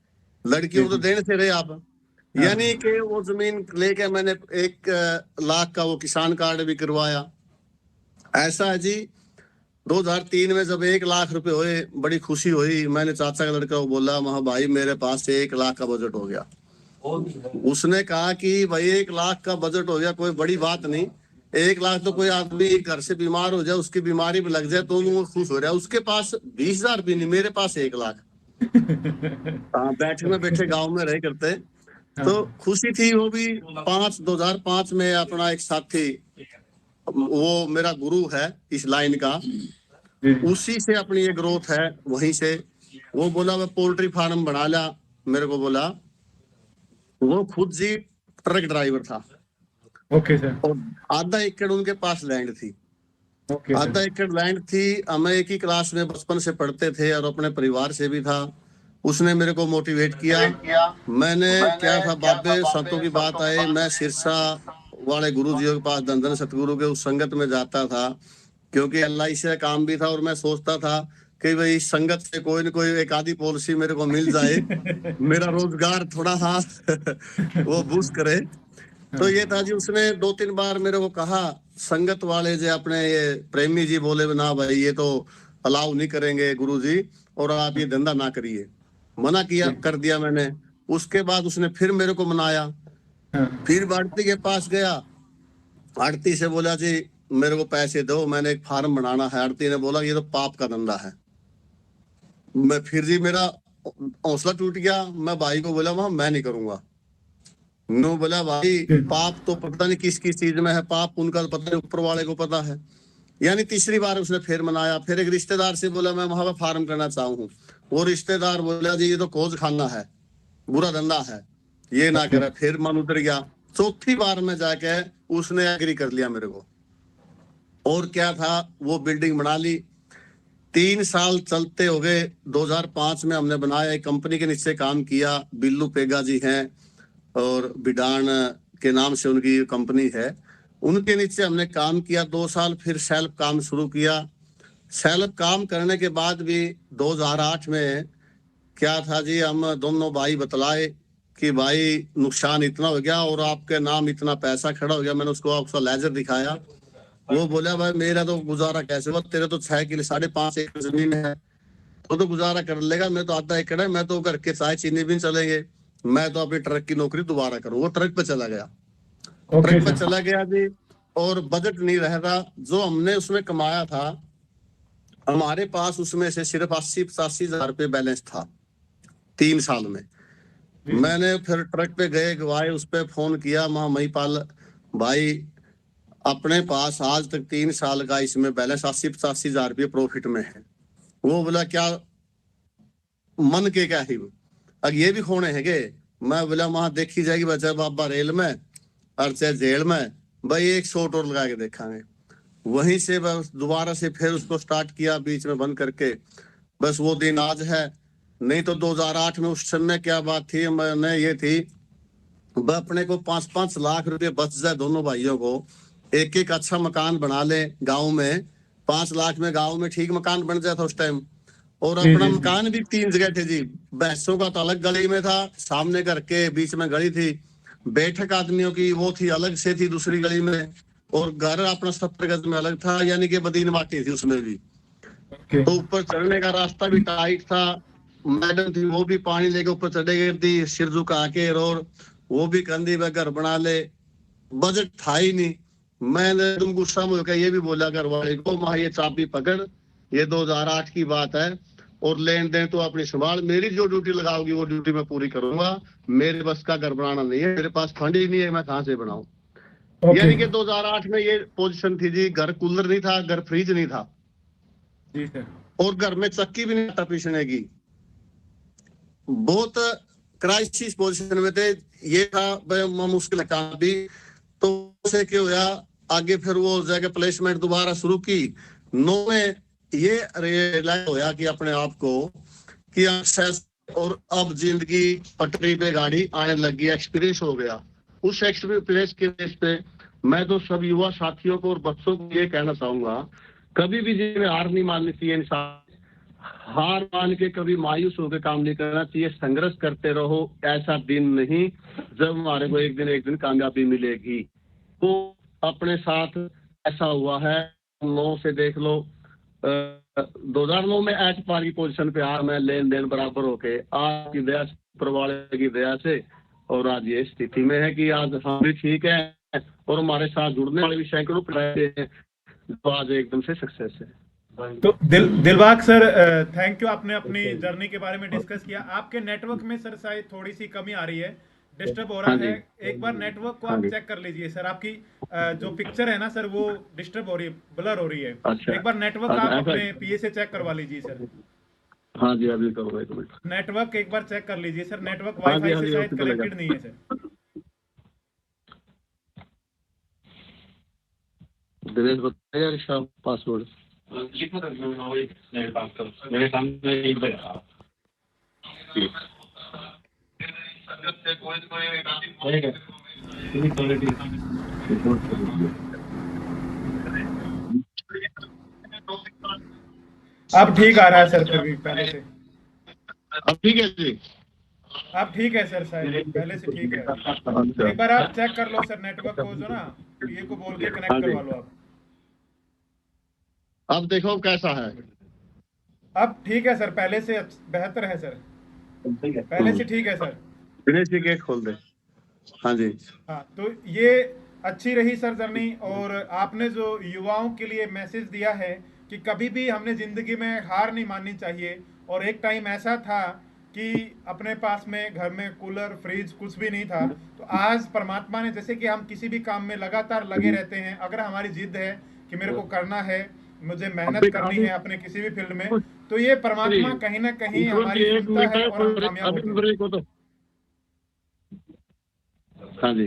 [SPEAKER 2] लड़कियों को तो देने से रहे आप।
[SPEAKER 1] हाँ।
[SPEAKER 2] यानी कि वो जमीन लेके मैंने 1 लाख का वो किसान कार्ड भी करवाया। ऐसा है जी, 2003 में जब 1 लाख रुपए हुए, बड़ी खुशी हुई। मैंने चाचा का लड़का को बोला, वहां भाई मेरे पास से 1 लाख का बजट हो गया। उसने कहा कि भाई 1 लाख का बजट हो गया, कोई बड़ी बात नहीं। 1 लाख तो कोई आदमी घर से बीमार हो जाए, उसकी बीमारी में लग जाए तो वो खुश हो रहा है। उसके पास 20,000 भी नहीं, मेरे पास 1 लाख। हाँ, बैठे में बैठे गांव में रहे करते, तो
[SPEAKER 1] हाँ।
[SPEAKER 2] खुशी थी। वो भी 2005 में अपना एक साथी, वो मेरा गुरु है इस लाइन का,
[SPEAKER 1] जी जी।
[SPEAKER 2] उसी से अपनी ये ग्रोथ है, वहीं से। वो बोला मैं पोल्ट्री फार्म बना लिया, मेरे को बोला। वो खुद जी ट्रक ड्राइवर था,
[SPEAKER 1] ओके सर।
[SPEAKER 2] और आधा एकड़ उनके पास लैंड थी।
[SPEAKER 1] ओके
[SPEAKER 2] आधा
[SPEAKER 1] सर।
[SPEAKER 2] एकड़ लैंड थी, हमें एक ही क्लास में बचपन से पढ़ते थे, और अपने परिवार से भी था। उसने मेरे को मोटिवेट किया। मैंने क्या था, बाबे संतों की बात आए, मैं सिरसा वाले गुरु जी के पास, धन धन सतगुरु के उस संगत में जाता था, क्योंकि LIC का काम भी था। और मैं सोचता था कि भाई संगत से कोई न कोई एक आधी पॉलिसी मेरे को मिल जाए, मेरा रोजगार थोड़ा सा वो बूस्ट करे। तो ये था जी, उसने 2-3 बार मेरे को कहा, संगत वाले जो अपने ये प्रेमी जी बोले ना भाई ये तो अलाउ नहीं करेंगे गुरुजी, और आप ये धंधा ना करिए, मना किया, कर दिया मैंने। उसके बाद उसने फिर मेरे को मनाया,
[SPEAKER 1] हाँ।
[SPEAKER 2] फिर आड़ती के पास गया, आड़ती से बोला जी मेरे को पैसे दो, मैंने एक फार्म बनाना है। आड़ती ने बोला ये तो पाप का धंधा है। मैं फिर जी मेरा हौसला टूट गया, मैं भाई को बोला वहां मैं नहीं करूंगा। नो बोला भाई पाप तो पता नहीं किस किस चीज में है, पाप उनका तो पता नहीं, ऊपर वाले को पता है। यानी तीसरी बार उसने फिर मनाया। फिर एक रिश्तेदार से बोला मैं वहां पर फार्म करना चाहूँ, वो रिश्तेदार बोला जी ये तो खोज खाना है, बुरा धंधा है, ये ना करे। फिर मन उतर गया। चौथी बार में जाके उसने एग्री कर लिया मेरे को, और क्या था, वो बिल्डिंग बना ली। 3 साल चलते हो गए। 2005 में हमने बनाया, एक कंपनी के नीचे काम किया, बिल्लू पेगा जी हैं, और बिडान के नाम से उनकी कंपनी है, उनके नीचे हमने काम किया 2 साल। फिर सेल्फ काम शुरू किया। सेल्फ काम करने के बाद भी 2008 में क्या था जी, हम दोनों भाई बतलाए कि भाई नुकसान इतना हो गया और आपके नाम इतना पैसा खड़ा हो गया। मैंने उसको आपका लेजर दिखाया। वो बोला भाई मेरा तो गुजारा कैसे हुआ, तेरे तो 6 किलो 5.5 एकड़ जमीन है, तो गुजारा कर लेगा, मैं तो आधा एकड़ है, मैं तो घर के चाय चीनी भी चलेंगे, मैं तो अपनी ट्रक की नौकरी दोबारा करूँ। वो ट्रक पे चला गया,
[SPEAKER 1] ओके
[SPEAKER 2] ट्रक पे
[SPEAKER 1] सर।
[SPEAKER 2] चला गया जी। और बजट नहीं रह रहा, जो हमने उसमें कमाया था, हमारे पास उसमें से सिर्फ 80-85 हजार रुपये बैलेंस था 3 साल में।
[SPEAKER 1] जी जी।
[SPEAKER 2] मैंने फिर ट्रक पे गए, गवाए, उस पे फोन किया, महिपाल भाई अपने पास आज तक 3 साल का इसमें बैलेंस 80-85 हजार रुपये प्रॉफिट में है। वो बोला क्या मन के क्या ही अब ये भी खोने है के। मैं बोला वहां देखी जाएगी बच्चा बाबा रेल में और चाहे जेल में, भाई एक शॉट और लगा के देखांगे। वहीं से बस दोबारा से फिर उसको स्टार्ट किया, बीच में बंद करके। बस वो दिन आज है, नहीं तो 2008 में उस समय क्या बात थी, मैंने ये थी अपने को 5-5 लाख रुपए बच जाए दोनों भाइयों को, एक एक अच्छा मकान बना ले गांव में। 5 लाख में गांव में ठीक मकान बन जाता उस टाइम। और
[SPEAKER 1] जी
[SPEAKER 2] अपना
[SPEAKER 1] जी जी।
[SPEAKER 2] मकान भी 3 जगह थे जी। भैंसों का तो अलग गली में था, सामने घर के बीच में गली थी। बैठक आदमियों की वो थी अलग से थी दूसरी गली में। और घर अपना 70 गज में अलग था, यानी कि बदीन माटी थी उसमें भी।
[SPEAKER 1] ओके।
[SPEAKER 2] तो ऊपर चढ़ने का रास्ता भी टाइट था। मैडम थी वो भी पानी लेके ऊपर चढ़े गई थी सिर झुका के, और वो भी कंधी में घर बना ले। बजट था ही नहीं। मैंने तुम गुस्सा में होकर ये भी बोला घर वाले को, माँ ये चाबी पकड़, ये 2008 की बात है और लेन देन तो अपनी संभाल, मेरी जो ड्यूटी लगाओगी वो ड्यूटी मैं पूरी करूंगा। मेरे बस का घर बनाना नहीं है, मेरे पास फंड ही नहीं है, मैं कहाँ से बनाऊं।
[SPEAKER 1] ओके
[SPEAKER 2] यानी कि 2008 में ये पोजीशन थी जी। घर कूलर नहीं था, घर फ्रिज नहीं था,
[SPEAKER 1] जी सर।
[SPEAKER 2] और घर में चक्की भी नहीं था पीसने की। बहुत क्राइसिस पोजीशन में थे। ये था मुश्किल काम भी। तो से क्या हुआ आगे, फिर वो जाके प्लेसमेंट दोबारा शुरू की। 9 में ये रियलाइज होया कि अपने आप को कि सक्सेस, और अब जिंदगी पटरी पे गाड़ी आने लगी, एक्सपीरियंस हो गया। उस एक्सपीरियंस के बेस पे मैं तो सब युवा साथियों को और बच्चों को ये कहना चाहूंगा, कभी भी जिन्हें हार नहीं माननी चाहिए। इंसान हार मान के कभी मायूस होकर काम नहीं करना चाहिए, संघर्ष करते रहो। ऐसा दिन नहीं जब हमारे को एक दिन कामयाबी मिलेगी। तो अपने साथ ऐसा हुआ है। 9 से देख लो, 2009 में एच पार की पोजीशन पे आ मैं, लेन देन बराबर होके, आपकी दया से, ऊपर वाले की दया से, और आज ये स्थिति में है कि आज हम भी ठीक है और हमारे साथ जुड़ने वाले भी सैकड़ों हैं, तो आज एकदम से सक्सेस है।
[SPEAKER 1] तो दिलबाग सर, थैंक यू, आपने अपनी जर्नी के बारे में डिस्कस किया। आपके नेटवर्क में सर शायद थोड़ी सी कमी आ रही है, डिस्टर्ब हो रहा
[SPEAKER 2] हाँ
[SPEAKER 1] है।
[SPEAKER 2] जी,
[SPEAKER 1] एक बार नेटवर्क को
[SPEAKER 2] हाँ
[SPEAKER 1] आप
[SPEAKER 2] जी।
[SPEAKER 1] चेक कर लीजिए सर। आपकी जो पिक्चर है ना सर, वो डिस्टर्ब हो रही है, ब्लर हो रही है।
[SPEAKER 2] अच्छा,
[SPEAKER 1] एक बार नेटवर्क
[SPEAKER 2] अच्छा,
[SPEAKER 1] आप
[SPEAKER 2] ऐसा
[SPEAKER 1] अपने पीए से चेक करवा लीजिए सर।
[SPEAKER 2] हाँ जी, अभी करूँगा 1 मिनट।
[SPEAKER 1] नेटवर्क एक बार चेक कर लीजिए सर, नेटवर्क
[SPEAKER 2] हाँ जी,
[SPEAKER 1] वाईफाई
[SPEAKER 2] हाँ
[SPEAKER 1] से
[SPEAKER 2] जी,
[SPEAKER 1] शायद
[SPEAKER 2] ओके चलेगा।
[SPEAKER 1] कनेक्टेड नहीं है सर।
[SPEAKER 2] दिनेश बताइए इसका पासवर्ड।
[SPEAKER 3] मेरे सामने एक बार
[SPEAKER 1] अब ठीक आ रहा है सर, फिर भी पहले से।
[SPEAKER 2] अब ठीक है जी।
[SPEAKER 1] अब ठीक है सर, शायद पहले से ठीक है।
[SPEAKER 2] अच्छा,
[SPEAKER 1] एक बार आप चेक कर लो सर नेटवर्क को, जो ना पीए को बोल के
[SPEAKER 2] हाँ
[SPEAKER 1] कनेक्ट
[SPEAKER 2] जी।
[SPEAKER 1] करवा लो आप।
[SPEAKER 2] अब देखो कैसा है।
[SPEAKER 1] अब ठीक है सर, पहले से बेहतर है सर, पहले से ठीक है सर।
[SPEAKER 2] दिनेश जी गेट खोल दे। हाँ जी,
[SPEAKER 1] हाँ, तो ये अच्छी रही सर जर्नी। और आपने जो युवाओं के लिए मैसेज दिया है कि कभी भी हमने ज़िंदगी में हार नहीं माननी चाहिए। और एक टाइम ऐसा था कि अपने पास में घर में कूलर फ्रिज कुछ भी नहीं था, तो आज परमात्मा ने, जैसे कि हम किसी भी काम में लगातार लगे रहते हैं, अगर हमारी जिद है कि मेरे को करना है, मुझे मेहनत करनी है अपने किसी भी फील्ड में, तो ये परमात्मा कहीं ना कहीं हमारी
[SPEAKER 2] एक
[SPEAKER 1] सुनता
[SPEAKER 2] मिनट
[SPEAKER 1] है
[SPEAKER 2] है,
[SPEAKER 1] और हम कामयाब
[SPEAKER 2] अभी
[SPEAKER 1] होते हैं।
[SPEAKER 2] ब्रेक हो तो। हाँ जी,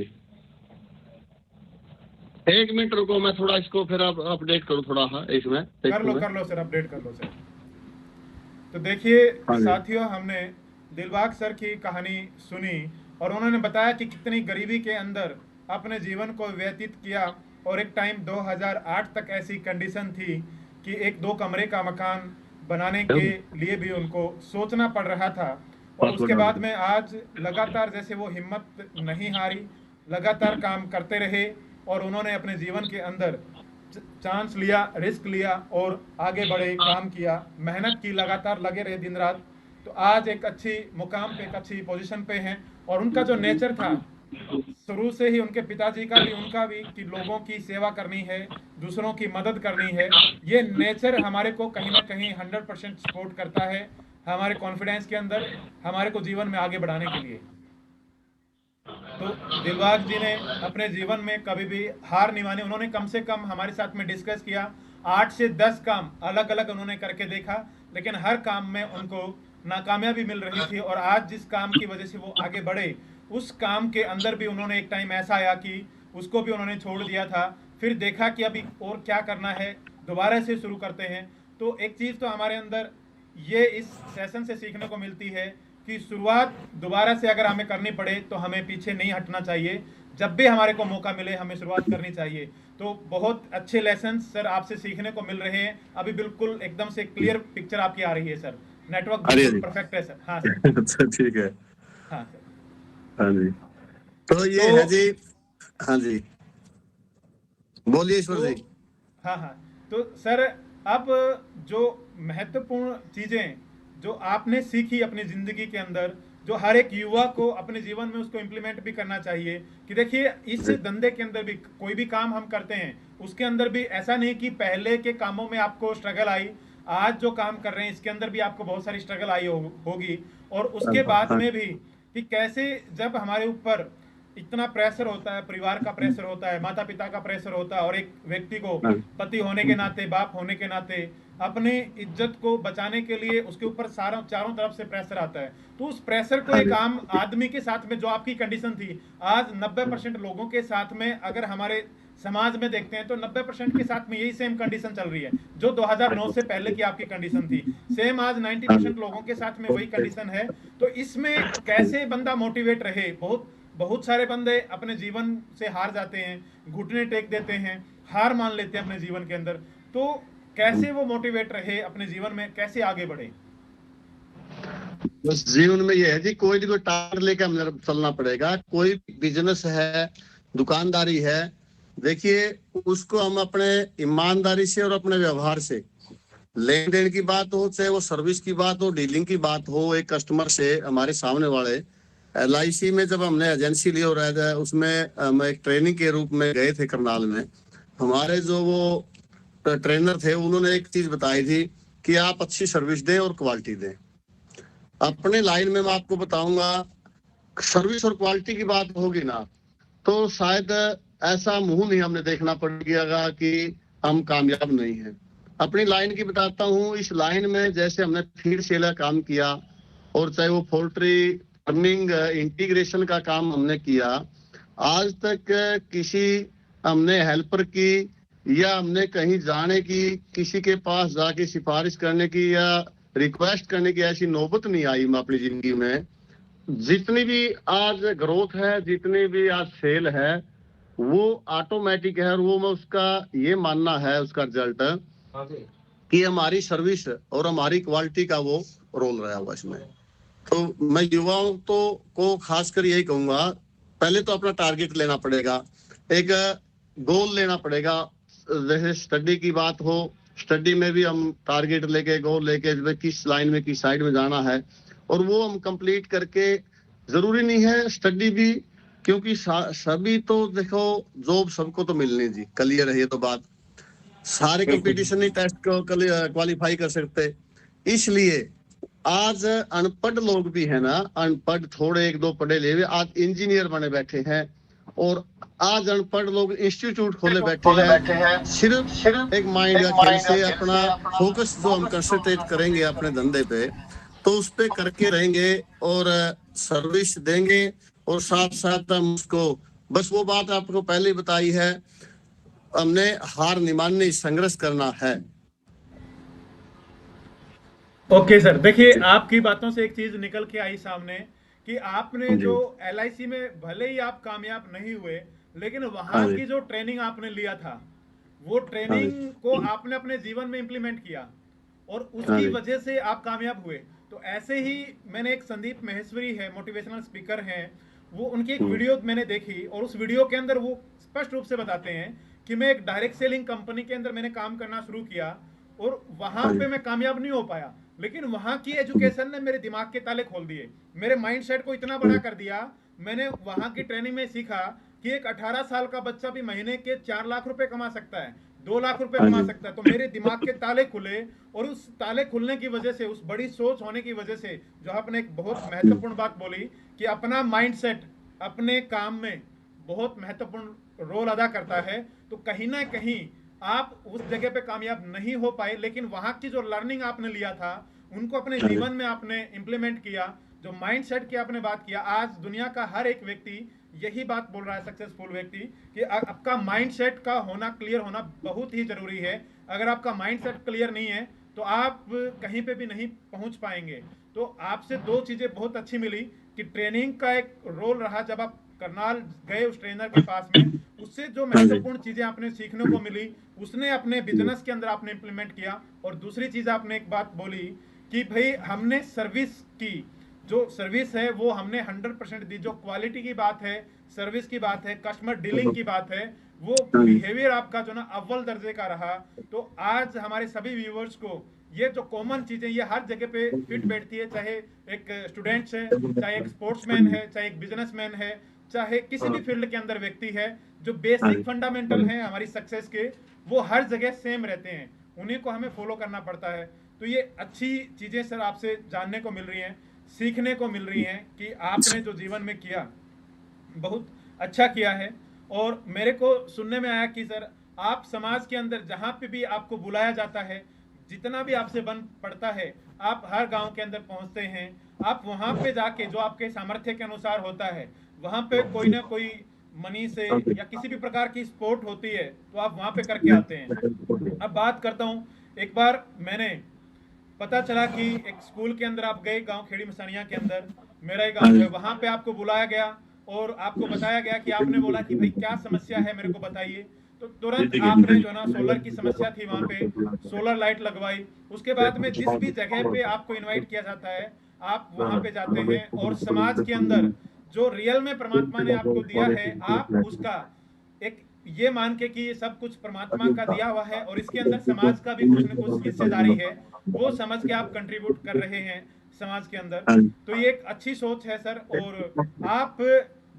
[SPEAKER 2] 1 मिनट रुको, मैं थोड़ा इसको फिर आप अपडेट करूँ थोड़ा। हाँ इसमें
[SPEAKER 1] कर लो सर, अपडेट कर लो सर। तो देखिए
[SPEAKER 2] हाँ जी,
[SPEAKER 1] साथियों, हमने दिलबाग सर की कहानी सुनी और उन्होंने बताया कि कितनी गरीबी के अंदर अपने जीवन को व्यतीत किया। और एक टाइम 2008 तक ऐसी कंडीशन थी कि एक 2 कमरे का मकान बनाने के लिए भी उनको सोचना पड़ रहा था। और उसके बाद में आज लगातार, जैसे वो हिम्मत नहीं हारी, लगातार काम करते रहे और उन्होंने अपने जीवन के अंदर चांस लिया, रिस्क लिया और आगे बढ़े, काम किया, मेहनत की, लगातार लगे रहे दिन रात। तो आज एक अच्छी मुकाम पे, एक अच्छी पोजीशन पे हैं। और उनका जो नेचर था शुरू से ही, उनके पिताजी का भी उनका भी, कि लोगों की सेवा करनी है, दूसरों की मदद करनी है, ये नेचर हमारे को कहीं ना कहीं 100% सपोर्ट करता है हमारे कॉन्फिडेंस के अंदर, हमारे को जीवन में आगे बढ़ाने के लिए। तो दिलबाग जी ने अपने जीवन में कभी भी हार नहीं मानी। उन्होंने कम से कम हमारे साथ में डिस्कस किया, 8 से 10 काम अलग अलग उन्होंने करके देखा, लेकिन हर काम में उनको नाकामयाबी मिल रही थी। और आज जिस काम की वजह से वो आगे बढ़े, उस काम के अंदर भी उन्होंने एक टाइम ऐसा आया कि उसको भी उन्होंने छोड़ दिया था। फिर देखा कि अभी और क्या करना है, दोबारा से शुरू करते हैं। तो एक चीज़ तो हमारे अंदर ये इस सेशन से सीखने को मिलती है कि शुरुआत दोबारा से अगर हमें करनी पड़े तो हमें पीछे नहीं हटना चाहिए। जब भी हमारे को मौका मिले हमें शुरुआत करनी चाहिए। तो बहुत अच्छे लेसन सर आपसे सीखने को मिल रहे हैं। अभी बिल्कुल एकदम से क्लियर पिक्चर आपकी आ रही है सर, नेटवर्क बिल्कुल परफेक्ट है सर। हाँ सर।
[SPEAKER 2] अच्छा ठीक है।
[SPEAKER 1] हाँ सर।
[SPEAKER 2] हाँ जी, तो ये
[SPEAKER 1] तो
[SPEAKER 2] है जी। हाँ जी, बोलिए ईश्वर
[SPEAKER 1] तो
[SPEAKER 2] जी।
[SPEAKER 1] हाँ हाँ, तो सर अब जो महत्वपूर्ण चीज़ें जो आपने सीखी अपनी ज़िंदगी के अंदर, जो हर एक युवा को अपने जीवन में उसको इम्प्लीमेंट भी करना चाहिए कि देखिए इस
[SPEAKER 2] जी
[SPEAKER 1] धंधे के अंदर भी कोई भी काम हम करते हैं उसके अंदर भी ऐसा नहीं कि पहले के कामों में आपको स्ट्रगल आई, आज जो काम कर रहे हैं इसके अंदर भी आपको बहुत सारी स्ट्रगल आई होगी। और
[SPEAKER 2] हाँ
[SPEAKER 1] उसके बाद
[SPEAKER 2] हाँ
[SPEAKER 1] में भी कि कैसे जब हमारे ऊपर इतना प्रेशर होता है, परिवार का प्रेशर होता है, माता पिता का प्रेशर होता है, और एक व्यक्ति को
[SPEAKER 2] हाँ
[SPEAKER 1] पति होने के नाते, बाप होने के नाते अपनी इज्जत को बचाने के लिए उसके ऊपर सारा चारों तरफ से प्रेशर आता है। तो उस प्रेशर को
[SPEAKER 2] हाँ
[SPEAKER 1] एक
[SPEAKER 2] जी
[SPEAKER 1] आम आदमी के साथ में जो आपकी कंडीशन थी, आज 90% लोगों के साथ में अगर हमारे समाज में देखते हैं तो 90% के साथ में यही सेम कंडीशन चल रही है। जो 2009 से पहले की आपकी कंडीशन थी, सेम आज
[SPEAKER 2] हाँ जी
[SPEAKER 1] 90% लोगों के साथ में वही कंडीशन है। तो इसमें कैसे बंदा मोटिवेट रहे? बहुत बहुत सारे बंदे अपने जीवन से हार जाते हैं, घुटने टेक देते हैं, हार मान लेते हैं अपने जीवन के अंदर। तो कैसे वो मोटिवेट रहे, अपने जीवन में कैसे आगे बढ़े?
[SPEAKER 2] बस जीवन में ये है जी, कोई ना कोई टारगेट लेके हमें चलना पड़ेगा। कोई बिजनेस है, दुकानदारी है, देखिए उसको हम अपने ईमानदारी से और अपने व्यवहार से, लेन देन की बात हो, चाहे वो सर्विस की बात हो, डीलिंग की बात हो, एक कस्टमर से हमारे सामने वाले। LIC में जब हमने एजेंसी ली और उसमें हम एक ट्रेनिंग के रूप में गए थे करनाल में, हमारे जो वो ट्रेनर थे उन्होंने एक चीज बताई थी कि आप अच्छी सर्विस दें और क्वालिटी दें। अपने लाइन में मैं आपको बताऊंगा, सर्विस और क्वालिटी की बात होगी ना तो शायद ऐसा मुंह नहीं हमने देखना पड़ेगा कि हम कामयाब नहीं हैं। अपनी लाइन की बताता हूँ, इस लाइन में जैसे हमने फीड सेल का काम किया और चाहे वो पोल्ट्री फार्मिंग इंटीग्रेशन का काम हमने किया, आज तक किसी हमने हेल्पर की या हमने कहीं जाने की, किसी के पास जाके सिफारिश करने की या रिक्वेस्ट करने की ऐसी नौबत नहीं आई मैं अपनी जिंदगी में। जितनी भी आज ग्रोथ है, जितनी भी आज सेल है, वो ऑटोमेटिक है। और वो मैं उसका ये मानना है, उसका रिजल्ट कि हमारी सर्विस और हमारी क्वालिटी का वो रोल रहा हुआ इसमें। तो मैं युवाओं तो को खासकर यही कहूंगा, पहले तो अपना टारगेट लेना पड़ेगा, एक गोल लेना पड़ेगा। जैसे स्टडी की बात हो, स्टडी में भी हम टारगेट लेके, गोल लेके किस लाइन में, किस साइड में जाना है, और वो हम कंप्लीट करके, जरूरी नहीं है स्टडी भी, क्योंकि सभी तो देखो जॉब सबको तो मिलनी जी, क्लियर है ये तो बात। सारे कंपटीशन नहीं टेस्ट को क्वालिफाई कर सकते। इसलिए आज अनपढ़ लोग भी है ना, अनपढ़ थोड़े एक दो पढ़े ले हुए आज इंजीनियर बने बैठे हैं, और आज अनपढ़ लोग इंस्टीट्यूट खोले बैठे हैं। सिर्फ एक माइंड या खेल से अपना फोकस जो हम कंसंट्रेट करेंगे अपने धंधे पे, तो उस पे करके रहेंगे और सर्विस देंगे, और साथ साथ हम उसको, बस वो बात आपको पहले ही बताई है, हमने हार नहीं माननी, संघर्ष करना है।
[SPEAKER 1] ओके सर, देखिए आपकी बातों से एक चीज निकल के आई सामने कि आपने
[SPEAKER 2] जी
[SPEAKER 1] जो LIC में भले ही आप कामयाब नहीं हुए, लेकिन वहां
[SPEAKER 2] हाँ जी
[SPEAKER 1] की जो ट्रेनिंग आपने लिया था, वो
[SPEAKER 2] हाँ जी
[SPEAKER 1] ट्रेनिंग को आपने अपने जीवन में इंप्लीमेंट किया और
[SPEAKER 2] हाँ
[SPEAKER 1] उसकी
[SPEAKER 2] जी
[SPEAKER 1] वजह से आप कामयाब हुए। तो ऐसे ही मैंने एक संदीप महेश्वरी है, मोटिवेशनल स्पीकर हैं, वो उनकी एक वीडियो मैंने देखी और उस वीडियो के अंदर वो स्पष्ट रूप से बताते हैं कि मैं एक डायरेक्ट सेलिंग कंपनी के अंदर मैंने काम करना शुरू किया और वहां
[SPEAKER 2] हाँ जी
[SPEAKER 1] पे मैं कामयाब नहीं हो पाया, लेकिन वहां की एजुकेशन ने मेरे दिमाग के ताले खोल दिए, मेरे माइंडसेट को इतना बड़ा कर दिया। मैंने वहां की ट्रेनिंग में सीखा कि एक 18 साल का बच्चा भी महीने के 4 लाख रुपए कमा सकता है, 2 लाख रुपए
[SPEAKER 2] हाँ
[SPEAKER 1] कमा
[SPEAKER 2] जी
[SPEAKER 1] सकता है। तो मेरे दिमाग के ताले खुले और उस ताले खुलने की वजह से, उस बड़ी सोच होने की वजह से, जो आपने एक बहुत महत्वपूर्ण बात बोली कि अपना माइंडसेट, अपने काम में बहुत महत्वपूर्ण रोल अदा करता है, तो कहीं ना कहीं आप उस जगह पे कामयाब नहीं हो पाए, लेकिन वहां की जो लर्निंग आपने लिया था उनको अपने जीवन में आपने इंप्लीमेंट किया, जो माइंड सेट की आपने बात किया। आज दुनिया का हर एक व्यक्ति यही बात बोल रहा है, सक्सेसफुल व्यक्ति, कि आपका माइंड सेट का होना, क्लियर होना बहुत ही जरूरी है। अगर आपका माइंड सेट क्लियर नहीं है तो आप कहीं पे भी नहीं पहुंच पाएंगे। तो आपसे दो चीजें बहुत अच्छी मिली कि ट्रेनिंग का एक रोल रहा, जब आप करनाल गए उस ट्रेनर के पास में, उससे जो महत्वपूर्ण चीजें आपने सीखने को मिली उसने अपने बिजनेस के अंदर आपने इंप्लीमेंट किया। और दूसरी चीज आपने एक बात बोली कि भाई हमने सर्विस की, जो सर्विस है वो हमने 100% दी। जो क्वालिटी की बात है, सर्विस की बात है, कस्टमर डीलिंग की बात है, वो बिहेवियर आपका जो ना अव्वल दर्जे का रहा। तो आज हमारे सभी व्यूअर्स को ये जो कॉमन चीजें ये हर जगह पे फिट बैठती है, चाहे एक स्टूडेंट्स है, चाहे एक स्पोर्ट्समैन है, चाहे एक बिजनेसमैन है, चाहे किसी भी फील्ड के अंदर व्यक्ति है, जो बेसिक फंडामेंटल हैं हमारी सक्सेस के, वो हर जगह सेम रहते हैं, उन्हीं को हमें फॉलो करना पड़ता है। तो ये अच्छी चीजें सर आपसे जानने को मिल रही हैं, सीखने को मिल रही हैं कि आपने जो जीवन में किया बहुत अच्छा किया है। और मेरे को सुनने में आया कि सर आप समाज के अंदर जहां पे भी आपको बुलाया जाता है, जितना भी आपसे बन पड़ता है, आप हर गांव के अंदर पहुंचते हैं, आप वहां पे जाके जो आपके सामर्थ्य के अनुसार होता है, वहां पे कोई ना कोई मनी से या किसी भी प्रकार की स्पोर्ट होती है तो आप वहां पे करके आते हैं। अब बात करता हूं, एक बार मैंने पता चला कि एक स्कूल के अंदर आप गए, गांव खेड़ी मसानिया के अंदर, मेरा ही गांव है, वहां पे आपको बुलाया गया और आपको बताया गया कि आपने बोला कि भाई क्या समस्या है मेरे को बताइए। तो तुरंत आपने जो ना सोलर की समस्या थी वहां पे सोलर लाइट लगवाई। उसके बाद में जिस भी जगह पे आपको इनवाइट किया जाता है आप वहां पे जाते हैं, और समाज के अंदर जो रियल में परमात्मा ने आपको दिया है आप उसका एक ये मान के कि ये सब कुछ परमात्मा का दिया हुआ है और इसके अंदर समाज का भी कुछ न कुछ हिस्सेदारी है, वो समझ के आप कंट्रीब्यूट कर रहे हैं समाज के अंदर। तो ये एक अच्छी सोच है सर। और आप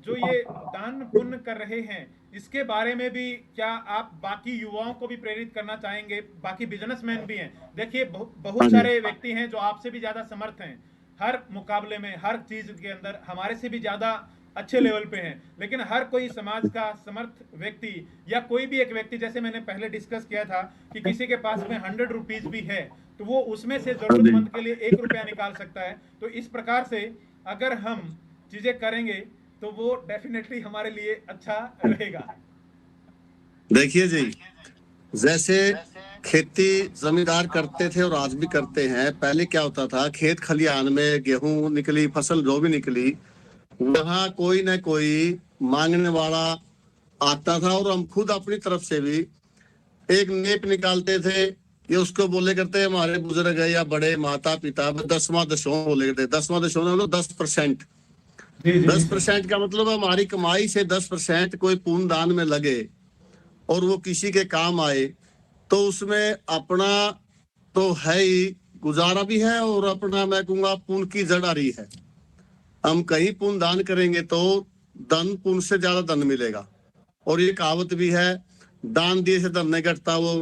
[SPEAKER 1] जो ये दान पुण्य कर रहे हैं इसके बारे में भी क्या आप बाकी युवाओं को भी प्रेरित करना चाहेंगे? बाकी बिजनेसमैन भी हैं, देखिए बहुत सारे व्यक्ति हैं जो आपसे भी ज्यादा समर्थ हैं, हर मुकाबले में हर चीज के अंदर हमारे से भी ज्यादा अच्छे लेवल पे हैं, लेकिन हर कोई समाज का समर्थ व्यक्ति या कोई भी एक व्यक्ति, जैसे मैंने पहले डिस्कस किया था कि किसी के पास में 100 रुपीज भी है तो वो उसमें से जरूरतमंद के लिए 1 रुपया निकाल सकता है। तो इस प्रकार से अगर हम चीजें करेंगे तो वो डेफिनेटली हमारे लिए अच्छा रहेगा।
[SPEAKER 2] देखिए जी, जैसे खेती जमींदार करते थे और आज भी करते हैं। पहले क्या होता था, खेत खलिहान में गेहूं निकली, फसल जो भी निकली, वहां कोई ना कोई मांगने वाला आता था और हम खुद अपनी तरफ से भी एक नेक निकालते थे कि उसको बोले करते हमारे बुजुर्ग है या बड़े माता पिता 10वां दशों बोले करते। 10वां दशों मतलब 10%। 10% का मतलब हमारी कमाई से 10% कोई पुण्य दान में लगे और वो किसी के काम आए, तो उसमें अपना तो है ही, गुजारा भी है और अपना मैं कहूंगा पुण्य की जड़ आ रही है। हम कहीं पुण्य दान करेंगे तो धन पुण्य से ज्यादा धन मिलेगा। और ये कहावत भी है, दान दिए से धन नहीं घटता। वो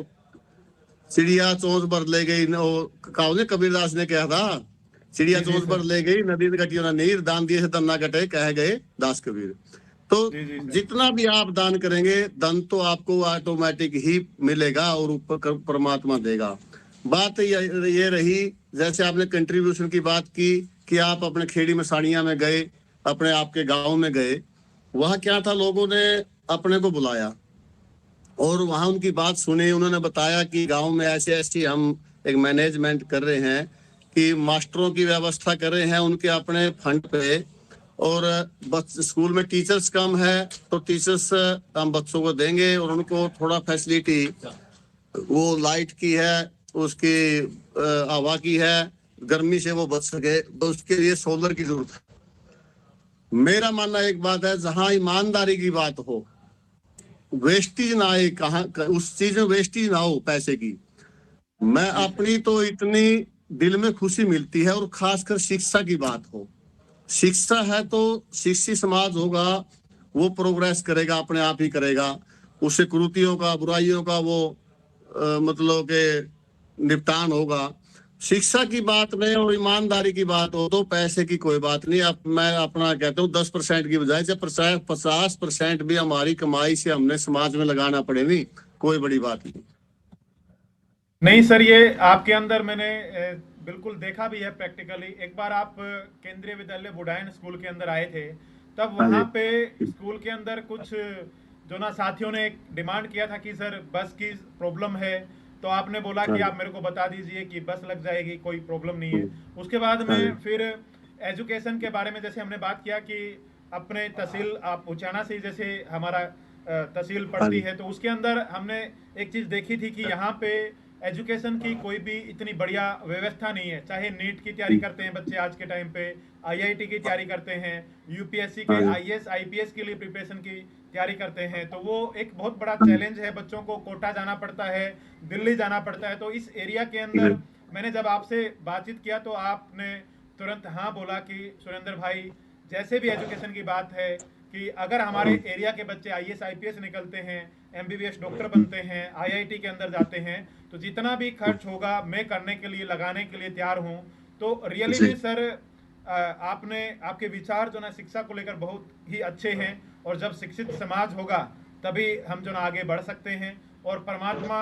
[SPEAKER 2] चिड़िया चोंच भर ले गई, कहावत कबीरदास ने कहा था, चिड़िया चोंच भर ले गई नदी घटियो ना नीर, दान दिए से धन ना घटे, कह गए दास कबीर। तो जितना भी आप दान करेंगे धन तो आपको ऑटोमेटिक ही मिलेगा और ऊपर परमात्मा देगा। बात ये रही, जैसे आपने कंट्रीब्यूशन की बात की कि आप अपने खेड़ी मसानिया में गए, अपने आपके गांव में गए, वहां क्या था, लोगों ने अपने को बुलाया और वहां उनकी बात सुनी। उन्होंने बताया कि गांव में ऐसे ऐसी हम एक मैनेजमेंट कर रहे हैं कि मास्टरों की व्यवस्था कर रहे हैं उनके अपने फंड पे, और स्कूल में टीचर्स कम है तो टीचर्स हम बच्चों को देंगे और उनको थोड़ा फैसिलिटी, वो लाइट की है, उसकी हवा की है, गर्मी से वो बच सके, तो उसके लिए सोलर की जरूरत है। मेरा मानना एक बात है, जहां ईमानदारी की बात हो, वेस्टेज ना आए, कहाँ उस चीज में वेस्टेज ना हो पैसे की। मैं अपनी तो इतनी दिल में खुशी मिलती है, और खासकर शिक्षा की बात हो, शिक्षा है तो शिक्षित समाज होगा, वो प्रोग्रेस करेगा, अपने आप ही करेगा। उससे कुरीतियों का, बुराइयों का वो मतलब के निपटान होगा। शिक्षा की बात में और ईमानदारी की बात हो तो पैसे की कोई बात नहीं। अब मैं अपना कहता हूँ 10% की बजाय जब 50% भी हमारी कमाई से हमने समाज में लगाना पड़े, नहीं कोई बड़ी बात नहीं।
[SPEAKER 1] नहीं सर, ये आपके अंदर मैंने बिल्कुल देखा भी है प्रैक्टिकली। एक बार आप केंद्रीय विद्यालय बुडायन स्कूल के अंदर आए थे, तब
[SPEAKER 2] हाँ
[SPEAKER 1] वहाँ
[SPEAKER 2] जी।
[SPEAKER 1] पे स्कूल के अंदर कुछ जो ना साथियों ने एक डिमांड किया था कि सर बस की प्रॉब्लम है, तो आपने बोला
[SPEAKER 2] हाँ
[SPEAKER 1] कि
[SPEAKER 2] जी।
[SPEAKER 1] आप मेरे को बता दीजिए कि बस लग जाएगी, कोई प्रॉब्लम नहीं है।
[SPEAKER 2] हम्म,
[SPEAKER 1] उसके बाद
[SPEAKER 2] हाँ
[SPEAKER 1] में
[SPEAKER 2] जी।
[SPEAKER 1] फिर एजुकेशन के बारे में जैसे हमने बात किया कि अपने तहसील आप उचाना से जैसे हमारा तहसील
[SPEAKER 2] हाँ
[SPEAKER 1] पड़ती
[SPEAKER 2] जी।
[SPEAKER 1] है, तो उसके अंदर हमने एक चीज़ देखी थी कि यहाँ पे एजुकेशन की कोई भी इतनी बढ़िया व्यवस्था नहीं है। चाहे नीट की तैयारी करते हैं बच्चे आज के टाइम पे, आईआईटी की तैयारी करते हैं, यूपीएससी के
[SPEAKER 2] हाँ जी।
[SPEAKER 1] आईएएस आईपीएस के लिए प्रिपरेशन की तैयारी करते हैं, तो वो एक बहुत बड़ा
[SPEAKER 2] हाँ
[SPEAKER 1] चैलेंज है। बच्चों को कोटा जाना पड़ता है, दिल्ली जाना पड़ता है। तो इस एरिया के अंदर
[SPEAKER 2] जी।
[SPEAKER 1] मैंने जब आपसे बातचीत किया तो आपने तुरंत हाँ बोला कि सुरेंद्र भाई, जैसे भी एजुकेशन की बात है कि अगर हमारे एरिया के बच्चे आईएएस आईपीएस निकलते हैं, एमबीबीएस डॉक्टर बनते हैं, आईआईटी के अंदर जाते हैं, तो जितना भी खर्च होगा मैं करने के लिए, लगाने के लिए तैयार हूँ। तो रियली
[SPEAKER 2] जी।
[SPEAKER 1] में सर आपने, आपके विचार जो ना शिक्षा को लेकर बहुत ही अच्छे हैं, और जब शिक्षित समाज होगा तभी हम जो ना आगे बढ़ सकते हैं। और परमात्मा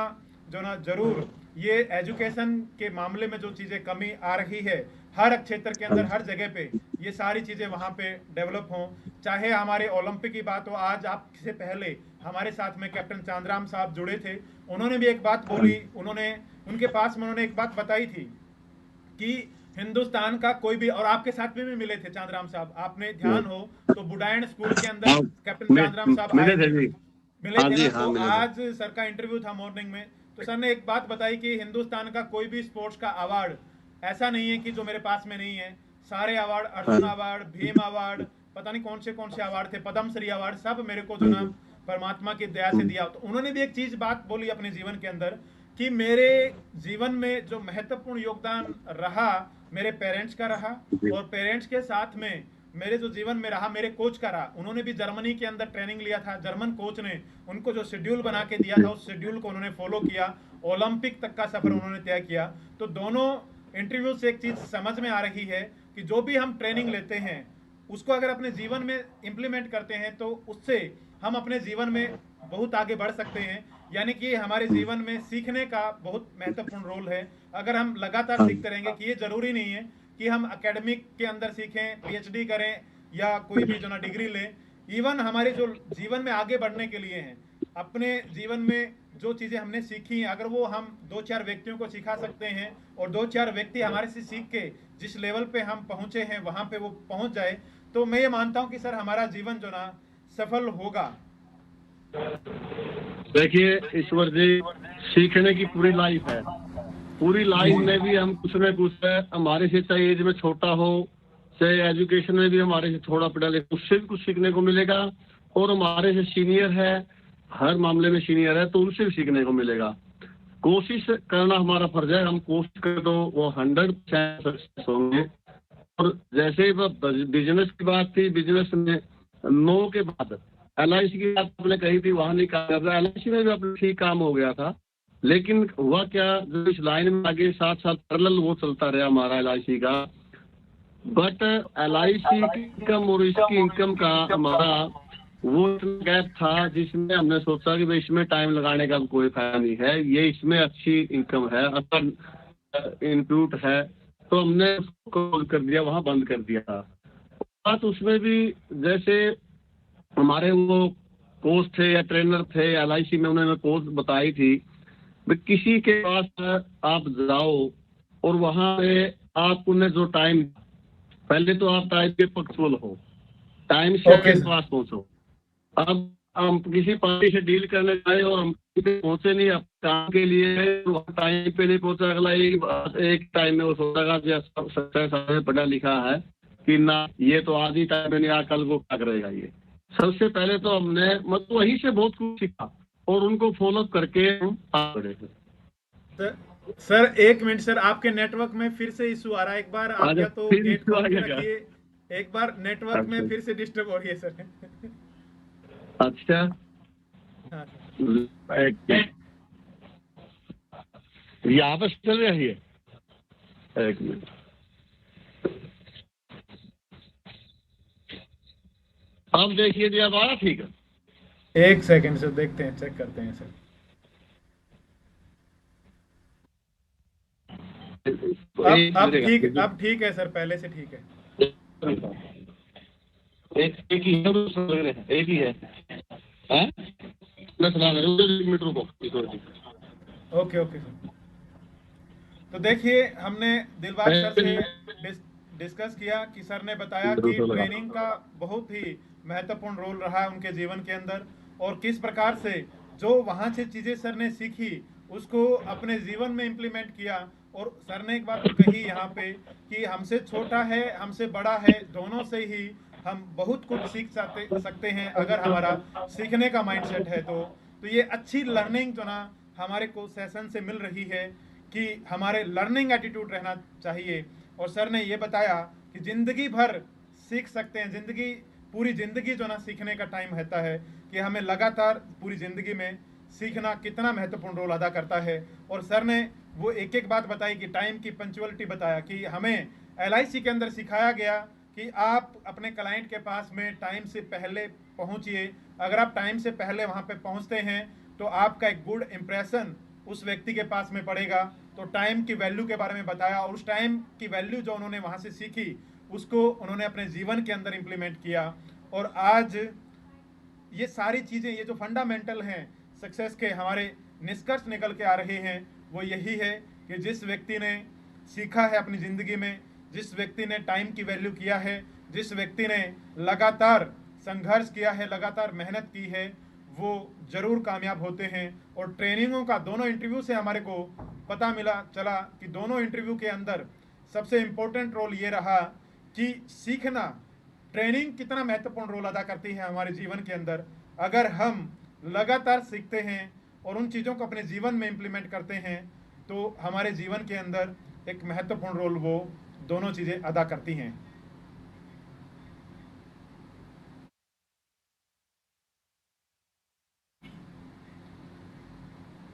[SPEAKER 1] जो ना जरूर ये एजुकेशन के मामले में जो चीज़ें कमी आ रही है हर क्षेत्र के अंदर, हर जगह पे ये सारी चीज़ें वहाँ पे डेवलप हों। चाहे हमारे ओलंपिक की बात हो, आज आपसे पहले हमारे साथ में कैप्टन चांद्राम साहब जुड़े थे, उन्होंने भी एक बात बोली। उन्होंने, उनके पास में उन्होंने एक बात बताई थी कि हिंदुस्तान का कोई भी, और आपके साथ में भी मिले थे चांद्राम साहब, आपने ध्यान हो तो बुडायन स्कूल के अंदर
[SPEAKER 2] हाँ,
[SPEAKER 1] कैप्टन चांद्राम साहब आए
[SPEAKER 2] मिले थे
[SPEAKER 1] थे,
[SPEAKER 2] जी।
[SPEAKER 1] मिले
[SPEAKER 2] हाँ
[SPEAKER 1] थे
[SPEAKER 2] जी,
[SPEAKER 1] ना।
[SPEAKER 2] हाँ
[SPEAKER 1] तो
[SPEAKER 2] मिले थे।
[SPEAKER 1] आज सर का इंटरव्यू था मॉर्निंग में, तो सर ने एक बात बताई कि हिंदुस्तान का कोई भी स्पोर्ट्स का अवार्ड ऐसा नहीं है कि जो मेरे पास में नहीं है। सारे अवार्ड,
[SPEAKER 2] हाँ
[SPEAKER 1] अर्जुन
[SPEAKER 2] जी।
[SPEAKER 1] अवार्ड, भीम अवार्ड, पता नहीं कौन से अवार्ड थे, पद्मश्री अवार्ड, सब मेरे को जो
[SPEAKER 2] हाँ
[SPEAKER 1] ना
[SPEAKER 2] जी।
[SPEAKER 1] परमात्मा की दया से दिया। तो उन्होंने भी एक चीज बात बोली अपने जीवन के अंदर कि मेरे जीवन में जो महत्वपूर्ण योगदान रहा मेरे पेरेंट्स का रहा,
[SPEAKER 2] जी।
[SPEAKER 1] और पेरेंट्स के साथ में मेरे जो जीवन में रहा मेरे कोच का रहा। उन्होंने भी जर्मनी के अंदर ट्रेनिंग लिया था, जर्मन कोच ने उनको जो शेड्यूल बना के दिया था उस शेड्यूल को उन्होंने फॉलो किया, ओलंपिक तक का सफर उन्होंने तय किया। तो दोनों इंटरव्यू से एक चीज समझ में आ रही है कि जो भी हम ट्रेनिंग लेते हैं उसको अगर अपने जीवन में इंप्लीमेंट करते हैं तो उससे हम अपने जीवन में बहुत आगे बढ़ सकते हैं। यानी कि हमारे जीवन में सीखने का बहुत महत्वपूर्ण रोल है। अगर हम लगातार
[SPEAKER 2] हाँ
[SPEAKER 1] सीखते रहेंगे, कि ये जरूरी नहीं है कि हम एकेडमिक के अंदर सीखें, पीएचडी करें या कोई भी जो ना डिग्री लें। इवन हमारे जो जीवन में आगे बढ़ने के लिए हैं, अपने जीवन में जो चीज़ें हमने सीखी हैं, अगर वो हम दो चार व्यक्तियों को सिखा सकते हैं और दो चार व्यक्ति हमारे से सीख के जिस लेवल पे हम पहुंचे हैं वहां पे वो पहुंच जाए, तो मैं ये मानता हूं कि सर हमारा जीवन जो ना सफल होगा।
[SPEAKER 2] देखिए ईश्वर जी, सीखने की पूरी लाइफ है। पूरी
[SPEAKER 1] जी
[SPEAKER 2] लाइफ
[SPEAKER 1] जी।
[SPEAKER 2] में भी हम कुछ न कुछ हमारे से, चाहे एज में छोटा हो, चाहे एजुकेशन में भी हमारे से थोड़ा पढ़ा लिखा, उससे भी कुछ सीखने को मिलेगा। और हमारे से सीनियर है, हर मामले में सीनियर है, तो उनसे भी सीखने को मिलेगा। कोशिश करना हमारा फर्ज है। हम कोशिश करें तो वो 100% सक्सेस होंगे। और जैसे ही बिजनेस की बात थी, बिजनेस में 9 के बाद एलआईसी की बात आपने कही थी, वहां नहीं काम। एलआईसी में भी अपना ठीक काम हो गया था, लेकिन हुआ क्या, जो इस लाइन में आगे साथ साथ पैरेलल वो चलता रहा हमारा एलआईसी का। बट एलआईसी की इनकम और इसकी इनकम का हमारा वो गैप था, जिसमें हमने सोचा कि भाई इसमें टाइम लगाने का कोई फायदा नहीं है, ये इसमें अच्छी इनकम है, अच्छा इंक्लूड है, तो हमने उसको कर दिया, वहाँ बंद कर दिया था। बात उसमें भी जैसे हमारे वो कोच थे या ट्रेनर थे एलआईसी में, उन्होंने कोच बताई थी, भाई किसी के पास आप जाओ और वहाँ पे आप उन्हें जो टाइम, पहले तो आप टाइम के पंक्चुअल हो, टाइम से
[SPEAKER 1] ओके
[SPEAKER 2] उनके
[SPEAKER 1] सर।
[SPEAKER 2] पास पहुंचो। अब हम किसी पार्टी से डील करने जाए और हम पहुंचे नहीं अब काम के लिए, तो टाइम पे नहीं पहुंचा, अगला एक टाइम में वो सोचेगा जैसा पढ़ा लिखा है कि ना, ये तो आज ही टाइम में नहीं आ, कल को क्या करेगा ये। सबसे पहले तो हमने मतलब वहीं से बहुत कुछ सीखा और उनको फॉलो करके हम आगे बढ़े।
[SPEAKER 1] सर, सर एक मिनट सर, आपके नेटवर्क में फिर से इशू आ रहा है। एक बार आप
[SPEAKER 2] आज
[SPEAKER 1] या तो
[SPEAKER 2] फिर
[SPEAKER 1] गेट
[SPEAKER 2] इश्यू आ
[SPEAKER 1] खोल के
[SPEAKER 2] गया क्या?
[SPEAKER 1] रखिए, एक बार नेटवर्क में
[SPEAKER 2] अच्छा।
[SPEAKER 1] फिर से डिस्टर्ब हो रही है सर।
[SPEAKER 2] अच्छा,
[SPEAKER 1] हाँ।
[SPEAKER 2] ये आपस चल रही है। एक मिनट। अब देखिए जी, अब आया ठीक है।
[SPEAKER 1] एक सेकंड सर, देखते हैं, चेक करते हैं सर। अब ठीक है सर, पहले से ठीक है।
[SPEAKER 2] एक ही है, एक ही है। हैं? मैं चला रहा हूँ, एक मिनट रुको।
[SPEAKER 1] Okay okay sir. तो देखिए, हमने दिलबाग सर से डिस्कस किया कि सर ने बताया कि ट्रेनिंग का बहुत ही महत्वपूर्ण रोल रहा है उनके जीवन के अंदर, और किस प्रकार से जो वहाँ से चीज़ें सर ने सीखी उसको अपने जीवन में इम्प्लीमेंट किया। और सर ने एक बात कही यहाँ पे कि हमसे छोटा है, हमसे बड़ा है, दोनों से ही हम बहुत कुछ सीख सकते हैं अगर हमारा सीखने का माइंडसेट है। तो ये अच्छी लर्निंग जो ना हमारे को सेशन से मिल रही है कि हमारे लर्निंग एटीट्यूड रहना चाहिए। और सर ने ये बताया कि ज़िंदगी भर सीख सकते हैं, ज़िंदगी, पूरी ज़िंदगी जो ना सीखने का टाइम रहता है, कि हमें लगातार पूरी ज़िंदगी में सीखना कितना महत्वपूर्ण रोल अदा करता है। और सर ने वो एक एक बात बताई कि टाइम की पंचुअलिटी बताया कि हमें LIC के अंदर सिखाया गया कि आप अपने क्लाइंट के पास में टाइम से पहले पहुंचिए। अगर आप टाइम से पहले वहां पे पहुंचते हैं तो आपका एक गुड इंप्रेशन उस व्यक्ति के पास में पड़ेगा। तो टाइम की वैल्यू के बारे में बताया, और उस टाइम की वैल्यू जो उन्होंने वहां से सीखी उसको उन्होंने अपने जीवन के अंदर इंप्लीमेंट किया। और आज ये सारी चीज़ें, ये जो फंडामेंटल हैं सक्सेस के, हमारे निष्कर्ष निकल के आ रहे हैं वो यही है कि जिस व्यक्ति ने सीखा है अपनी ज़िंदगी में, जिस व्यक्ति ने टाइम की वैल्यू किया है, जिस व्यक्ति ने लगातार संघर्ष किया है, लगातार मेहनत की है, वो ज़रूर कामयाब होते हैं। और ट्रेनिंगों का दोनों इंटरव्यू से हमारे को पता चला कि दोनों इंटरव्यू के अंदर सबसे इम्पोर्टेंट रोल ये रहा कि सीखना, ट्रेनिंग कितना महत्वपूर्ण रोल अदा करती है हमारे जीवन के अंदर। अगर हम लगातार सीखते हैं और उन चीज़ों को अपने जीवन में इम्प्लीमेंट करते हैं तो हमारे जीवन के अंदर एक महत्वपूर्ण रोल वो दोनों चीज़ें अदा करती हैं।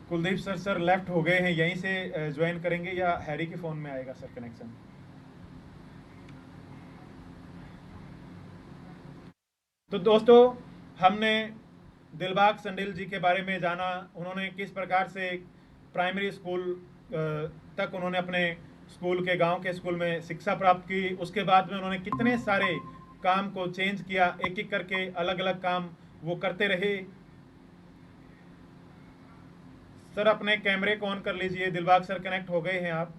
[SPEAKER 1] कुलदीप सर लेफ्ट हो गए हैं, यहीं से ज्वाइन करेंगे या हैरी के फ़ोन में आएगा सर कनेक्शन? तो दोस्तों, हमने दिलबाग संडिल जी के बारे में जाना। उन्होंने किस प्रकार से प्राइमरी स्कूल तक उन्होंने अपने स्कूल के, गांव के स्कूल में शिक्षा प्राप्त की। उसके बाद में उन्होंने कितने सारे काम को चेंज किया, एक एक करके अलग अलग काम वो करते रहे। सर अपने कैमरे को ऑन कर लीजिए। दिलबाग सर कनेक्ट हो गए हैं, आप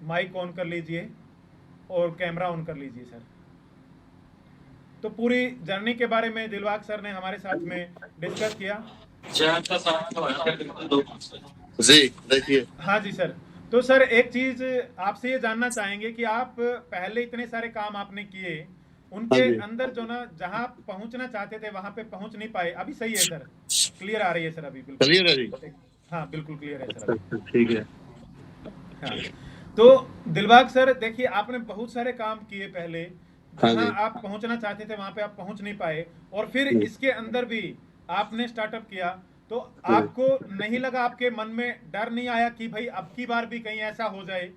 [SPEAKER 1] माइक ऑन कर लीजिए और कैमरा ऑन कर लीजिए सर। तो पूरी जर्नी के बारे में दिलबाग सर ने हमारे साथ में डिस्कस किया।
[SPEAKER 2] जी देखिए।
[SPEAKER 1] हाँ जी सर। तो सर एक चीज आपसे ये जानना चाहेंगे कि आप पहले इतने सारे काम आपने किए, उनके
[SPEAKER 2] हाँ जी।
[SPEAKER 1] अंदर जो ना जहाँ पहुंचना चाहते थे वहां पे पहुंच नहीं पाए। अभी सही है सर? क्लियर आ रही है सर अभी? बिल्कुल
[SPEAKER 2] क्लियर है जी।
[SPEAKER 1] हाँ बिल्कुल क्लियर है सर अभी।
[SPEAKER 2] ठीक है।
[SPEAKER 1] हाँ, तो दिलबाग सर देखिए, आपने बहुत सारे काम किए पहले,
[SPEAKER 2] हाँ
[SPEAKER 1] जहां
[SPEAKER 2] जी।
[SPEAKER 1] आप पहुंचना चाहते थे वहां पे आप पहुंच नहीं पाए, और फिर इसके अंदर भी आपने स्टार्टअप किया। तो आपको नहीं लगा, आपके मन में डर नहीं आया कि भाई अब की बार भी कहीं ऐसा हो जाए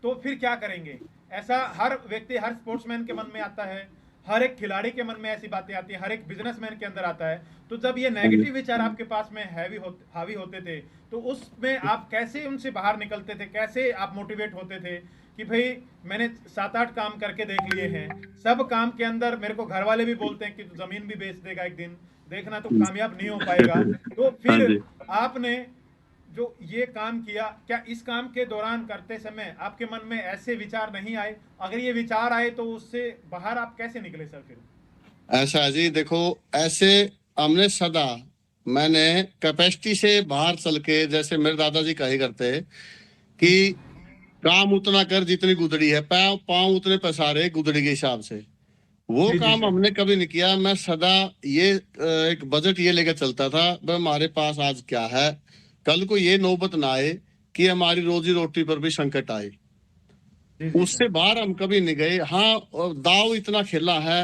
[SPEAKER 1] तो फिर क्या करेंगे? ऐसा हर व्यक्ति, हर स्पोर्ट्समैन के मन में आता है, हर एक खिलाड़ी के मन में ऐसी बातें आती हैं, हर एक बिजनेसमैन के अंदर आता है। तो जब ये नेगेटिव विचार आपके पास में हावी होते थे तो उसमें आप कैसे उनसे बाहर निकलते थे? कैसे आप मोटिवेट होते थे कि भाई मैंने 7-8 काम करके देख लिए हैं, सब काम के अंदर मेरे को घर वाले भी बोलते हैं कि तू जमीन भी बेच देगा एक दिन, देखना तो कामयाब नहीं हो पाएगा। तो फिर आपने जो ये काम किया, क्या इस काम के दौरान करते समय आपके मन में ऐसे विचार नहीं आए? अगर ये विचार आए तो उससे बाहर आप कैसे निकले सर फिर?
[SPEAKER 2] ऐसा जी, देखो ऐसे हमने सदा, मैंने कैपेसिटी से बाहर चल के, जैसे मेरे दादाजी कही करते कि काम उतना कर जितनी गुदड़ी है, पाँव पाँव उतने पसारे गुदड़ी के हिसाब से। वो
[SPEAKER 1] जी जी
[SPEAKER 2] काम
[SPEAKER 1] सर।
[SPEAKER 2] हमने कभी नहीं किया। मैं सदा ये एक बजट ये लेकर चलता था, भाई हमारे पास आज क्या है, कल को ये नौबत ना आए कि हमारी रोजी रोटी पर भी संकट आए।
[SPEAKER 1] जी जी
[SPEAKER 2] उससे
[SPEAKER 1] सर।
[SPEAKER 2] बाहर हम कभी नहीं गए। हाँ, और दाव इतना खेला है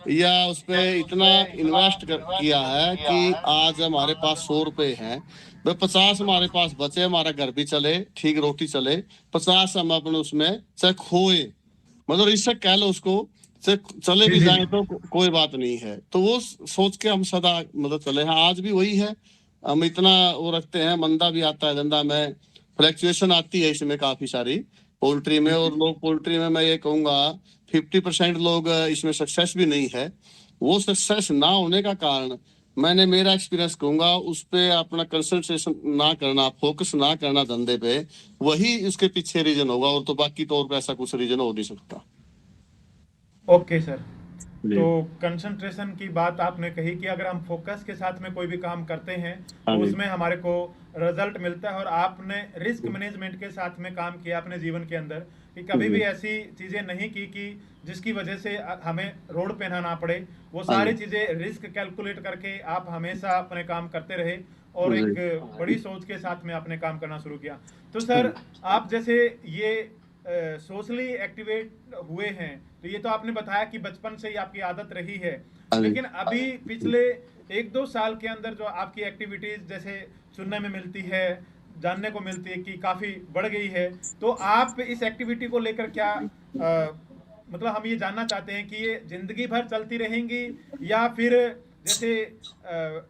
[SPEAKER 2] या उसपे इतना इन्वेस्ट किया है कि आज हमारे पास 100 रुपए हैं, भाई 50 हमारे पास बचे, हमारा घर भी चले, ठीक रोटी चले, 50 हम अपने उसमें चाहे खोए, मतलब रिस्क कह लो उसको, चाहे चले
[SPEAKER 1] जी
[SPEAKER 2] भी
[SPEAKER 1] जी
[SPEAKER 2] जाए
[SPEAKER 1] जी।
[SPEAKER 2] तो कोई बात नहीं है। तो वो सोच के हम सदा मतलब चले हैं, आज भी वही है। हम इतना वो रखते हैं, मंदा भी आता है धंधा में, फ्लैक्चुएशन आती है इसमें काफी सारी पोल्ट्री में।
[SPEAKER 1] जी
[SPEAKER 2] और
[SPEAKER 1] जी
[SPEAKER 2] लोग पोल्ट्री में मैं ये कहूंगा 50% लोग इसमें सक्सेस भी नहीं है। वो सक्सेस ना होने का कारण, मैंने मेरा एक्सपीरियंस कहूंगा, उस पे अपना कंसंट्रेशन ना करना, फोकस ना करना धंधे पे, वही इसके पीछे रीजन होगा। और तो बाकी तो और पे ऐसा कुछ रीजन हो नहीं सकता।
[SPEAKER 1] Okay sir.
[SPEAKER 2] जी।
[SPEAKER 1] तो कंसंट्रेशन की बात आपने कही कि अगर हम फोकस के साथ में कोई भी काम करते हैं
[SPEAKER 2] हाँ
[SPEAKER 1] तो
[SPEAKER 2] जी।
[SPEAKER 1] उसमें हमारे को रिजल्ट मिलता है। और आपने रिस्क मैनेजमेंट के साथ में काम किया अपने जीवन के अंदर, कि कभी
[SPEAKER 2] जी।
[SPEAKER 1] भी ऐसी चीज़ें नहीं की कि जिसकी वजह से हमें रोड पे ना पड़े। वो
[SPEAKER 2] हाँ
[SPEAKER 1] सारी
[SPEAKER 2] जी।
[SPEAKER 1] चीज़ें रिस्क कैलकुलेट करके आप हमेशा अपने काम करते रहे और
[SPEAKER 2] जी।
[SPEAKER 1] एक बड़ी सोच के साथ में आपने काम करना शुरू किया। तो
[SPEAKER 2] हाँ
[SPEAKER 1] सर,
[SPEAKER 2] जी।
[SPEAKER 1] आप जैसे ये सोशली एक्टिवेट हुए हैं, तो ये तो आपने बताया कि बचपन से ही आपकी आदत रही है।
[SPEAKER 2] हाँ जी।
[SPEAKER 1] लेकिन अभी पिछले 1-2 साल के अंदर जो आपकी एक्टिविटीज जैसे सुनने में मिलती है, जानने को मिलती है कि काफ़ी बढ़ गई है, तो आप इस एक्टिविटी को लेकर क्या मतलब हम ये जानना चाहते हैं कि ये जिंदगी भर चलती रहेंगी, या फिर जैसे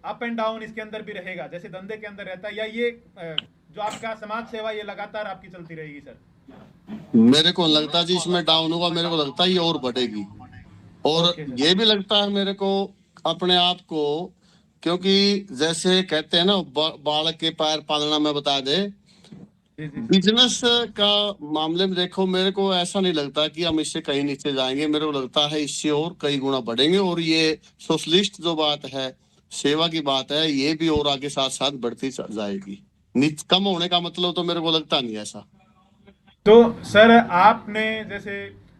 [SPEAKER 1] अप एंड डाउन इसके अंदर भी रहेगा जैसे धंधे के अंदर रहता है, या ये जो आपका समाज सेवा ये लगातार आपकी चलती रहेगी सर?
[SPEAKER 2] मेरे को लगता जी इसमें डाउन होगा, मेरे को लगता है ये और बढ़ेगी। और
[SPEAKER 1] ओके सर।
[SPEAKER 2] ये भी लगता है मेरे को अपने आप को, क्योंकि जैसे कहते हैं ना, बालक के पैर पालना में बता दे।
[SPEAKER 1] जी जी जी।
[SPEAKER 2] बिजनेस का मामले में देखो, मेरे को ऐसा नहीं लगता कि हम इससे कहीं नीचे जाएंगे। मेरे को लगता है इससे और कई गुना बढ़ेंगे। और ये सोशलिस्ट जो बात है, सेवा की बात है, ये भी और आगे साथ साथ बढ़ती जाएगी। कम होने का मतलब तो मेरे को लगता नहीं है ऐसा।
[SPEAKER 1] तो सर, आपने जैसे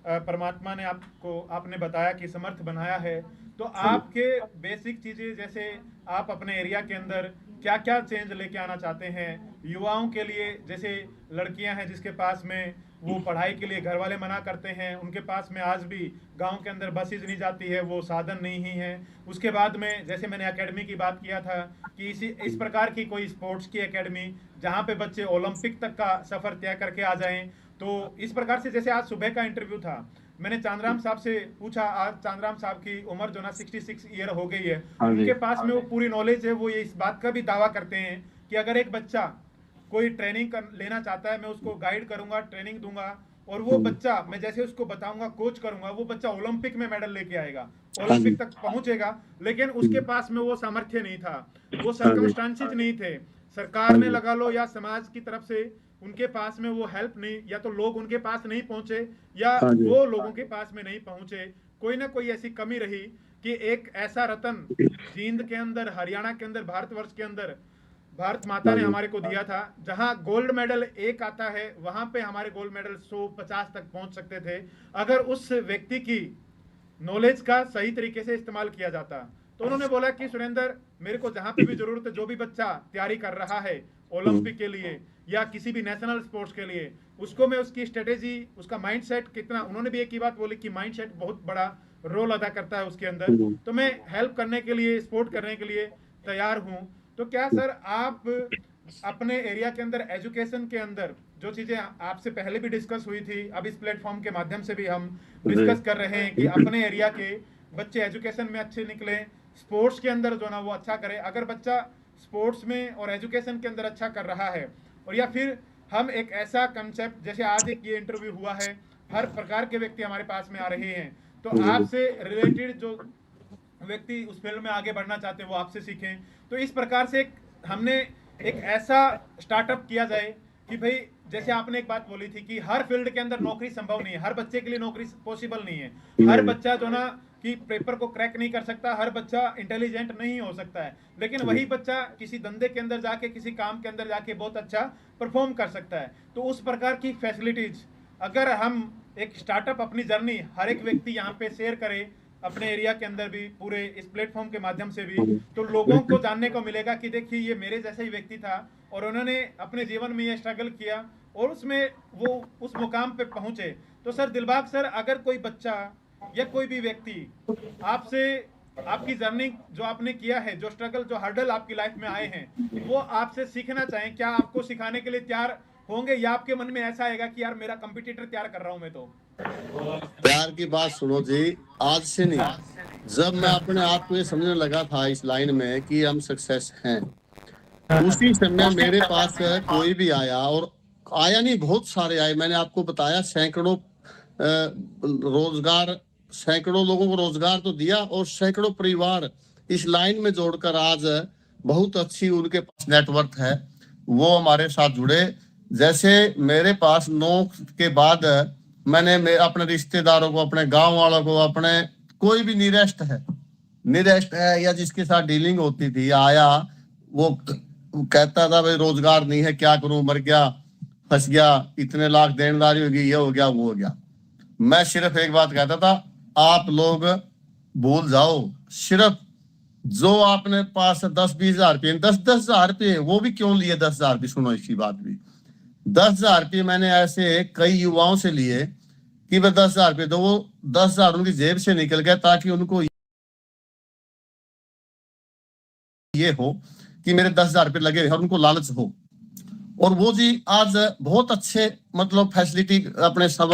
[SPEAKER 1] परमात्मा ने आपको आपने बताया कि समर्थ बनाया है, तो
[SPEAKER 2] हाँ जी।
[SPEAKER 1] आपके बेसिक चीजें जैसे आप अपने एरिया के अंदर क्या क्या चेंज लेके आना चाहते हैं युवाओं के लिए? जैसे लड़कियां हैं जिसके पास में वो पढ़ाई के लिए घर वाले मना करते हैं, उनके पास में आज भी गांव के अंदर बसेज नहीं जाती है, वो साधन नहीं ही है। उसके बाद में जैसे मैंने एकेडमी की बात किया था कि इस प्रकार की कोई स्पोर्ट्स की एकेडमी जहां पे बच्चे ओलंपिक तक का सफर तय करके आ जाएं। तो इस प्रकार से जैसे आज सुबह का इंटरव्यू था, मैंने चांदराम साहब से पूछा। आज चांदराम साहब की उम्र जो ना 66 ईयर हो गई है।
[SPEAKER 2] हाँ जी।
[SPEAKER 1] उनके पास में वो पूरी नॉलेज है। वो ये इस बात का भी दावा करते हैं कि अगर एक बच्चा कोई ट्रेनिंग लेना चाहता है, मैं उसको गाइड करूंगा, ट्रेनिंग दूंगा, और वो बच्चा मैं जैसे उसको बताऊंगा, कोच करूंगा, वो बच्चा ओलंपिक में मेडल लेके आएगा,
[SPEAKER 2] हाँ जी।
[SPEAKER 1] ओलंपिक तक पहुंचेगा। लेकिन उसके पास में वो सामर्थ्य नहीं था, वो
[SPEAKER 2] हाँ जी।
[SPEAKER 1] सर्कमस्टांसेस नहीं थे, सरकार
[SPEAKER 2] हाँ
[SPEAKER 1] ने
[SPEAKER 2] जी।
[SPEAKER 1] लगा लो या समाज की तरफ से उनके पास में वो हेल्प नहीं, या तो लोग उनके पास नहीं पहुंचे, या
[SPEAKER 2] हाँ जी।
[SPEAKER 1] वो लोगों के पास में नहीं पहुंचे। कोई ना कोई ऐसी कमी रही कि एक ऐसा रतन जींद के अंदर, हरियाणा के अंदर, भारतवर्ष के अंदर भारत माता
[SPEAKER 2] हाँ
[SPEAKER 1] ने
[SPEAKER 2] जी।
[SPEAKER 1] हमारे को दिया था, जहां गोल्ड मेडल एक आता है वहां पे हमारे गोल्ड मेडल 150 तक पहुंच सकते थे, अगर उस व्यक्ति की नॉलेज का सही तरीके से इस्तेमाल किया जाता। तो उन्होंने बोला कि सुरेंद्र, मेरे को जहां पे भी जरूरत है, जो भी बच्चा तैयारी कर रहा है ओलंपिक के लिए या किसी भी नेशनल स्पोर्ट्स के लिए, उसको मैं उसकी स्ट्रेटेजी, उसका माइंडसेट कितना, उन्होंने भी एक ही बात बोली कि माइंडसेट बहुत बड़ा रोल अदा करता है उसके अंदर, तो मैं हेल्प करने के लिए, सपोर्ट करने के लिए तैयार हूं। तो क्या सर, आप अपने एरिया के अंदर एजुकेशन के अंदर जो चीजें आपसे पहले भी डिस्कस हुई थी, अब इस प्लेटफॉर्म के माध्यम से भी हम डिस्कस कर रहे हैं कि अपने एरिया के बच्चे एजुकेशन में अच्छे निकले, स्पोर्ट्स के अंदर जो ना वो अच्छा करे। अगर बच्चा स्पोर्ट्स में और एजुकेशन के अंदर अच्छा कर रहा है, और या फिर हम एक ऐसा कंसेप्ट, जैसे आज एक ये इंटरव्यू हुआ है, हर प्रकार के व्यक्ति हमारे पास में आ रहे हैं, तो आपसे रिलेटेड जो व्यक्ति उस फील्ड में आगे बढ़ना चाहते हैं वो आपसे सीखें। तो इस प्रकार से हमने एक ऐसा स्टार्टअप किया जाए कि भाई, जैसे आपने एक बात बोली थी कि हर फील्ड के अंदर नौकरी संभव नहीं है, हर बच्चे के लिए नौकरी पॉसिबल नहीं है, हर बच्चा जो ना कि पेपर को क्रैक नहीं कर सकता, हर बच्चा इंटेलिजेंट नहीं हो सकता है, लेकिन वही बच्चा किसी धंधे के अंदर जाके, किसी काम के अंदर जाके बहुत अच्छा परफॉर्म कर सकता है। तो उस प्रकार की फैसिलिटीज अगर हम एक स्टार्टअप, अपनी जर्नी हर एक व्यक्ति यहाँ पे शेयर करे, अपने एरिया के अंदर भी, पूरे इस प्लेटफॉर्म के माध्यम से भी, तो लोगों को जानने को मिलेगा कि देखिए ये मेरे जैसा ही व्यक्ति था और उन्होंने अपने जीवन में ये स्ट्रगल किया और उसमें वो उस मुकाम पे पहुंचे। तो सर दिलबाग सर, अगर कोई बच्चा या कोई भी व्यक्ति आपसे आपकी जर्नी जो आपने किया है, जो स्ट्रगल, जो हर्डल आपकी लाइफ में आए हैं, वो आपसे सीखना चाहें, क्या आपको सिखाने के लिए तैयार होंगे, या आपके मन में ऐसा आएगा कि यार मेरा कंपटीटर तैयार कर रहा हूं मैं तो?
[SPEAKER 2] प्यार की बात सुनो जी, आज से नहीं, जब मैं अपने आप को ये समझने लगा था इस लाइन में कि हम सक्सेस हैं, उसी समय मेरे पास कोई भी आया, और आया नहीं, बहुत सारे आए। मैंने आपको बताया सैकड़ों रोजगार, सैकड़ों लोगों को रोजगार तो दिया, और सैकड़ों परिवार इस लाइन में जोड़कर आज बहुत अच्छी उनके पास नेटवर्क है, वो हमारे साथ जुड़े। जैसे मेरे पास 9 के बाद मैंने अपने रिश्तेदारों को, अपने गांव वालों को, अपने कोई भी निरेस्ट है या जिसके साथ डीलिंग होती थी, आया, वो कहता था भाई रोजगार नहीं है, क्या करूं, मर गया, फंस गया, इतने लाख देनदारी होगी, ये हो गया, वो हो गया। मैं सिर्फ एक बात कहता था, आप लोग भूल जाओ, सिर्फ जो आपने पास 10-20 हजार रुपये, 10-10 हजार रुपये, वो भी क्यों लिए 10 हजार रुपये, सुनो इसकी बात भी। 10 हजार रुपये मैंने ऐसे कई युवाओं से लिए कि वह 10 हजार रुपये दो, वो 10 हजार उनकी जेब से निकल गया, ताकि उनको ये हो कि मेरे 10 हजार रुपये लगे और उनको लालच हो। और वो जी आज बहुत अच्छे, मतलब फैसिलिटी अपने सब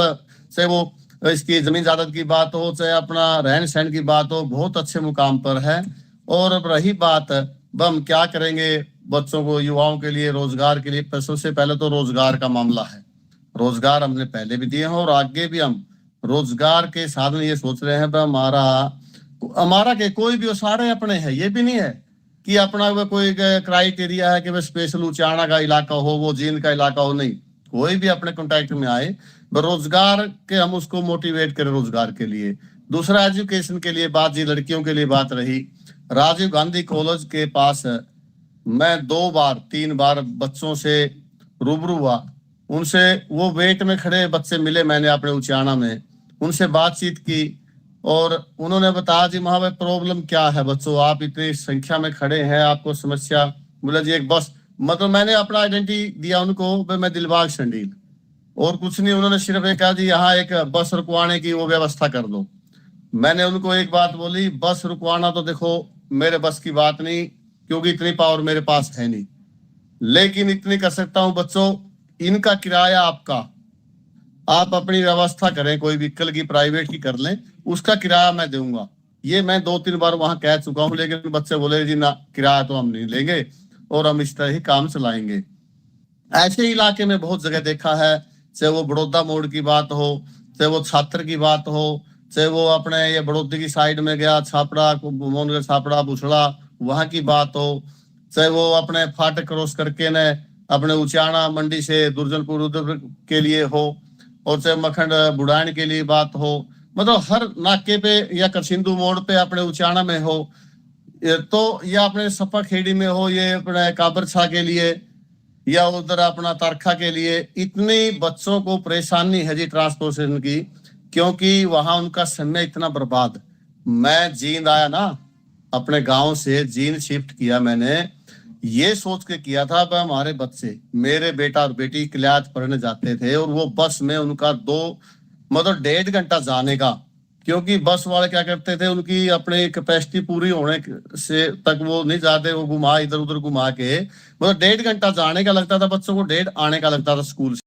[SPEAKER 2] से, वो इसकी जमीन जायदाद की बात हो, चाहे अपना रहन सहन की बात हो, बहुत अच्छे मुकाम पर है। और अब रही बात, हम क्या करेंगे बच्चों को, युवाओं के लिए, रोजगार के लिए, सबसे पहले तो रोजगार का मामला है। रोजगार हमने पहले भी दिए हैं और आगे भी हम रोजगार के साधन ये सोच रहे हैं। हमारा के कोई भी, वो सारे अपने हैं, ये भी नहीं है कि अपना वो कोई क्राइटेरिया है कि वह स्पेशल उचाना का इलाका हो, वो जींद का इलाका हो, नहीं। कोई भी अपने कॉन्टेक्ट में आए, रोजगार के हम उसको मोटिवेट करें रोजगार के लिए। दूसरा एजुकेशन के लिए बात जी, लड़कियों के लिए बात रही, राजीव गांधी कॉलेज के पास मैं 2-3 बार बच्चों से रूबरू हुआ, उनसे, वो वेट में खड़े बच्चे मिले मैंने अपने उचाना में, उनसे बातचीत की, और उन्होंने बताया जी वहां पे प्रॉब्लम क्या है बच्चों, आप इतनी संख्या में खड़े हैं, आपको समस्या। बोला जी एक बस, मतलब मैंने अपना आइडेंटिटी दिया उनको, मैं दिलबाग शंडील, और कुछ नहीं। उन्होंने सिर्फ एक कहा जी यहाँ एक बस रुकवाने की वो व्यवस्था कर दो। मैंने उनको एक बात बोली, बस रुकवाना तो देखो मेरे बस की बात नहीं, क्योंकि इतनी पावर मेरे पास है नहीं, लेकिन इतनी कर सकता हूँ बच्चों, इनका किराया आपका, आप अपनी व्यवस्था करें, कोई व्हीकल की प्राइवेट की कर लें, उसका किराया मैं दूंगा। ये मैं 2-3 बार वहां कह चुका हूं, लेकिन बच्चे बोले जी ना, किराया तो हम नहीं लेंगे और हम इस तरह ही काम चलाएंगे। ऐसे इलाके में बहुत जगह देखा है, चाहे वो बड़ौदा मोड़ की बात हो, चाहे वो छात्र की बात हो, चाहे वो अपने ये बड़ौदी की साइड में गया छापड़ा, मोहनगढ़ छापड़ा बुछड़ा, वहां की बात हो, चाहे वो अपने फाटक क्रॉस करके ने अपने उचाना मंडी से दुर्जनपुर उधर के लिए हो, और चाहे मखंड बुढ़ान के लिए बात हो, मतलब हर नाके पे या करसिंधु मोड़ पे अपने उचाना में हो, तो या अपने सपा खेड़ी में हो, ये अपने काबरछा के लिए, या उधर अपना तारखा के लिए, इतने बच्चों को परेशानी है जी ट्रांसपोर्टेशन की, क्योंकि वहां उनका समय इतना बर्बाद। मैं जींद आया ना, अपने गांव से जींद शिफ्ट किया, मैंने ये सोच के किया था कि हमारे बच्चे, मेरे बेटा और बेटी क्लास पढ़ने जाते थे, और वो बस में उनका 1.5 घंटा जाने का, क्योंकि बस वाले क्या करते थे, उनकी अपनी कैपेसिटी पूरी होने से तक वो नहीं जाते, वो घुमा इधर उधर घुमा के, 1.5 घंटा जाने का लगता था बच्चों को, 1.5 आने का लगता था स्कूल से।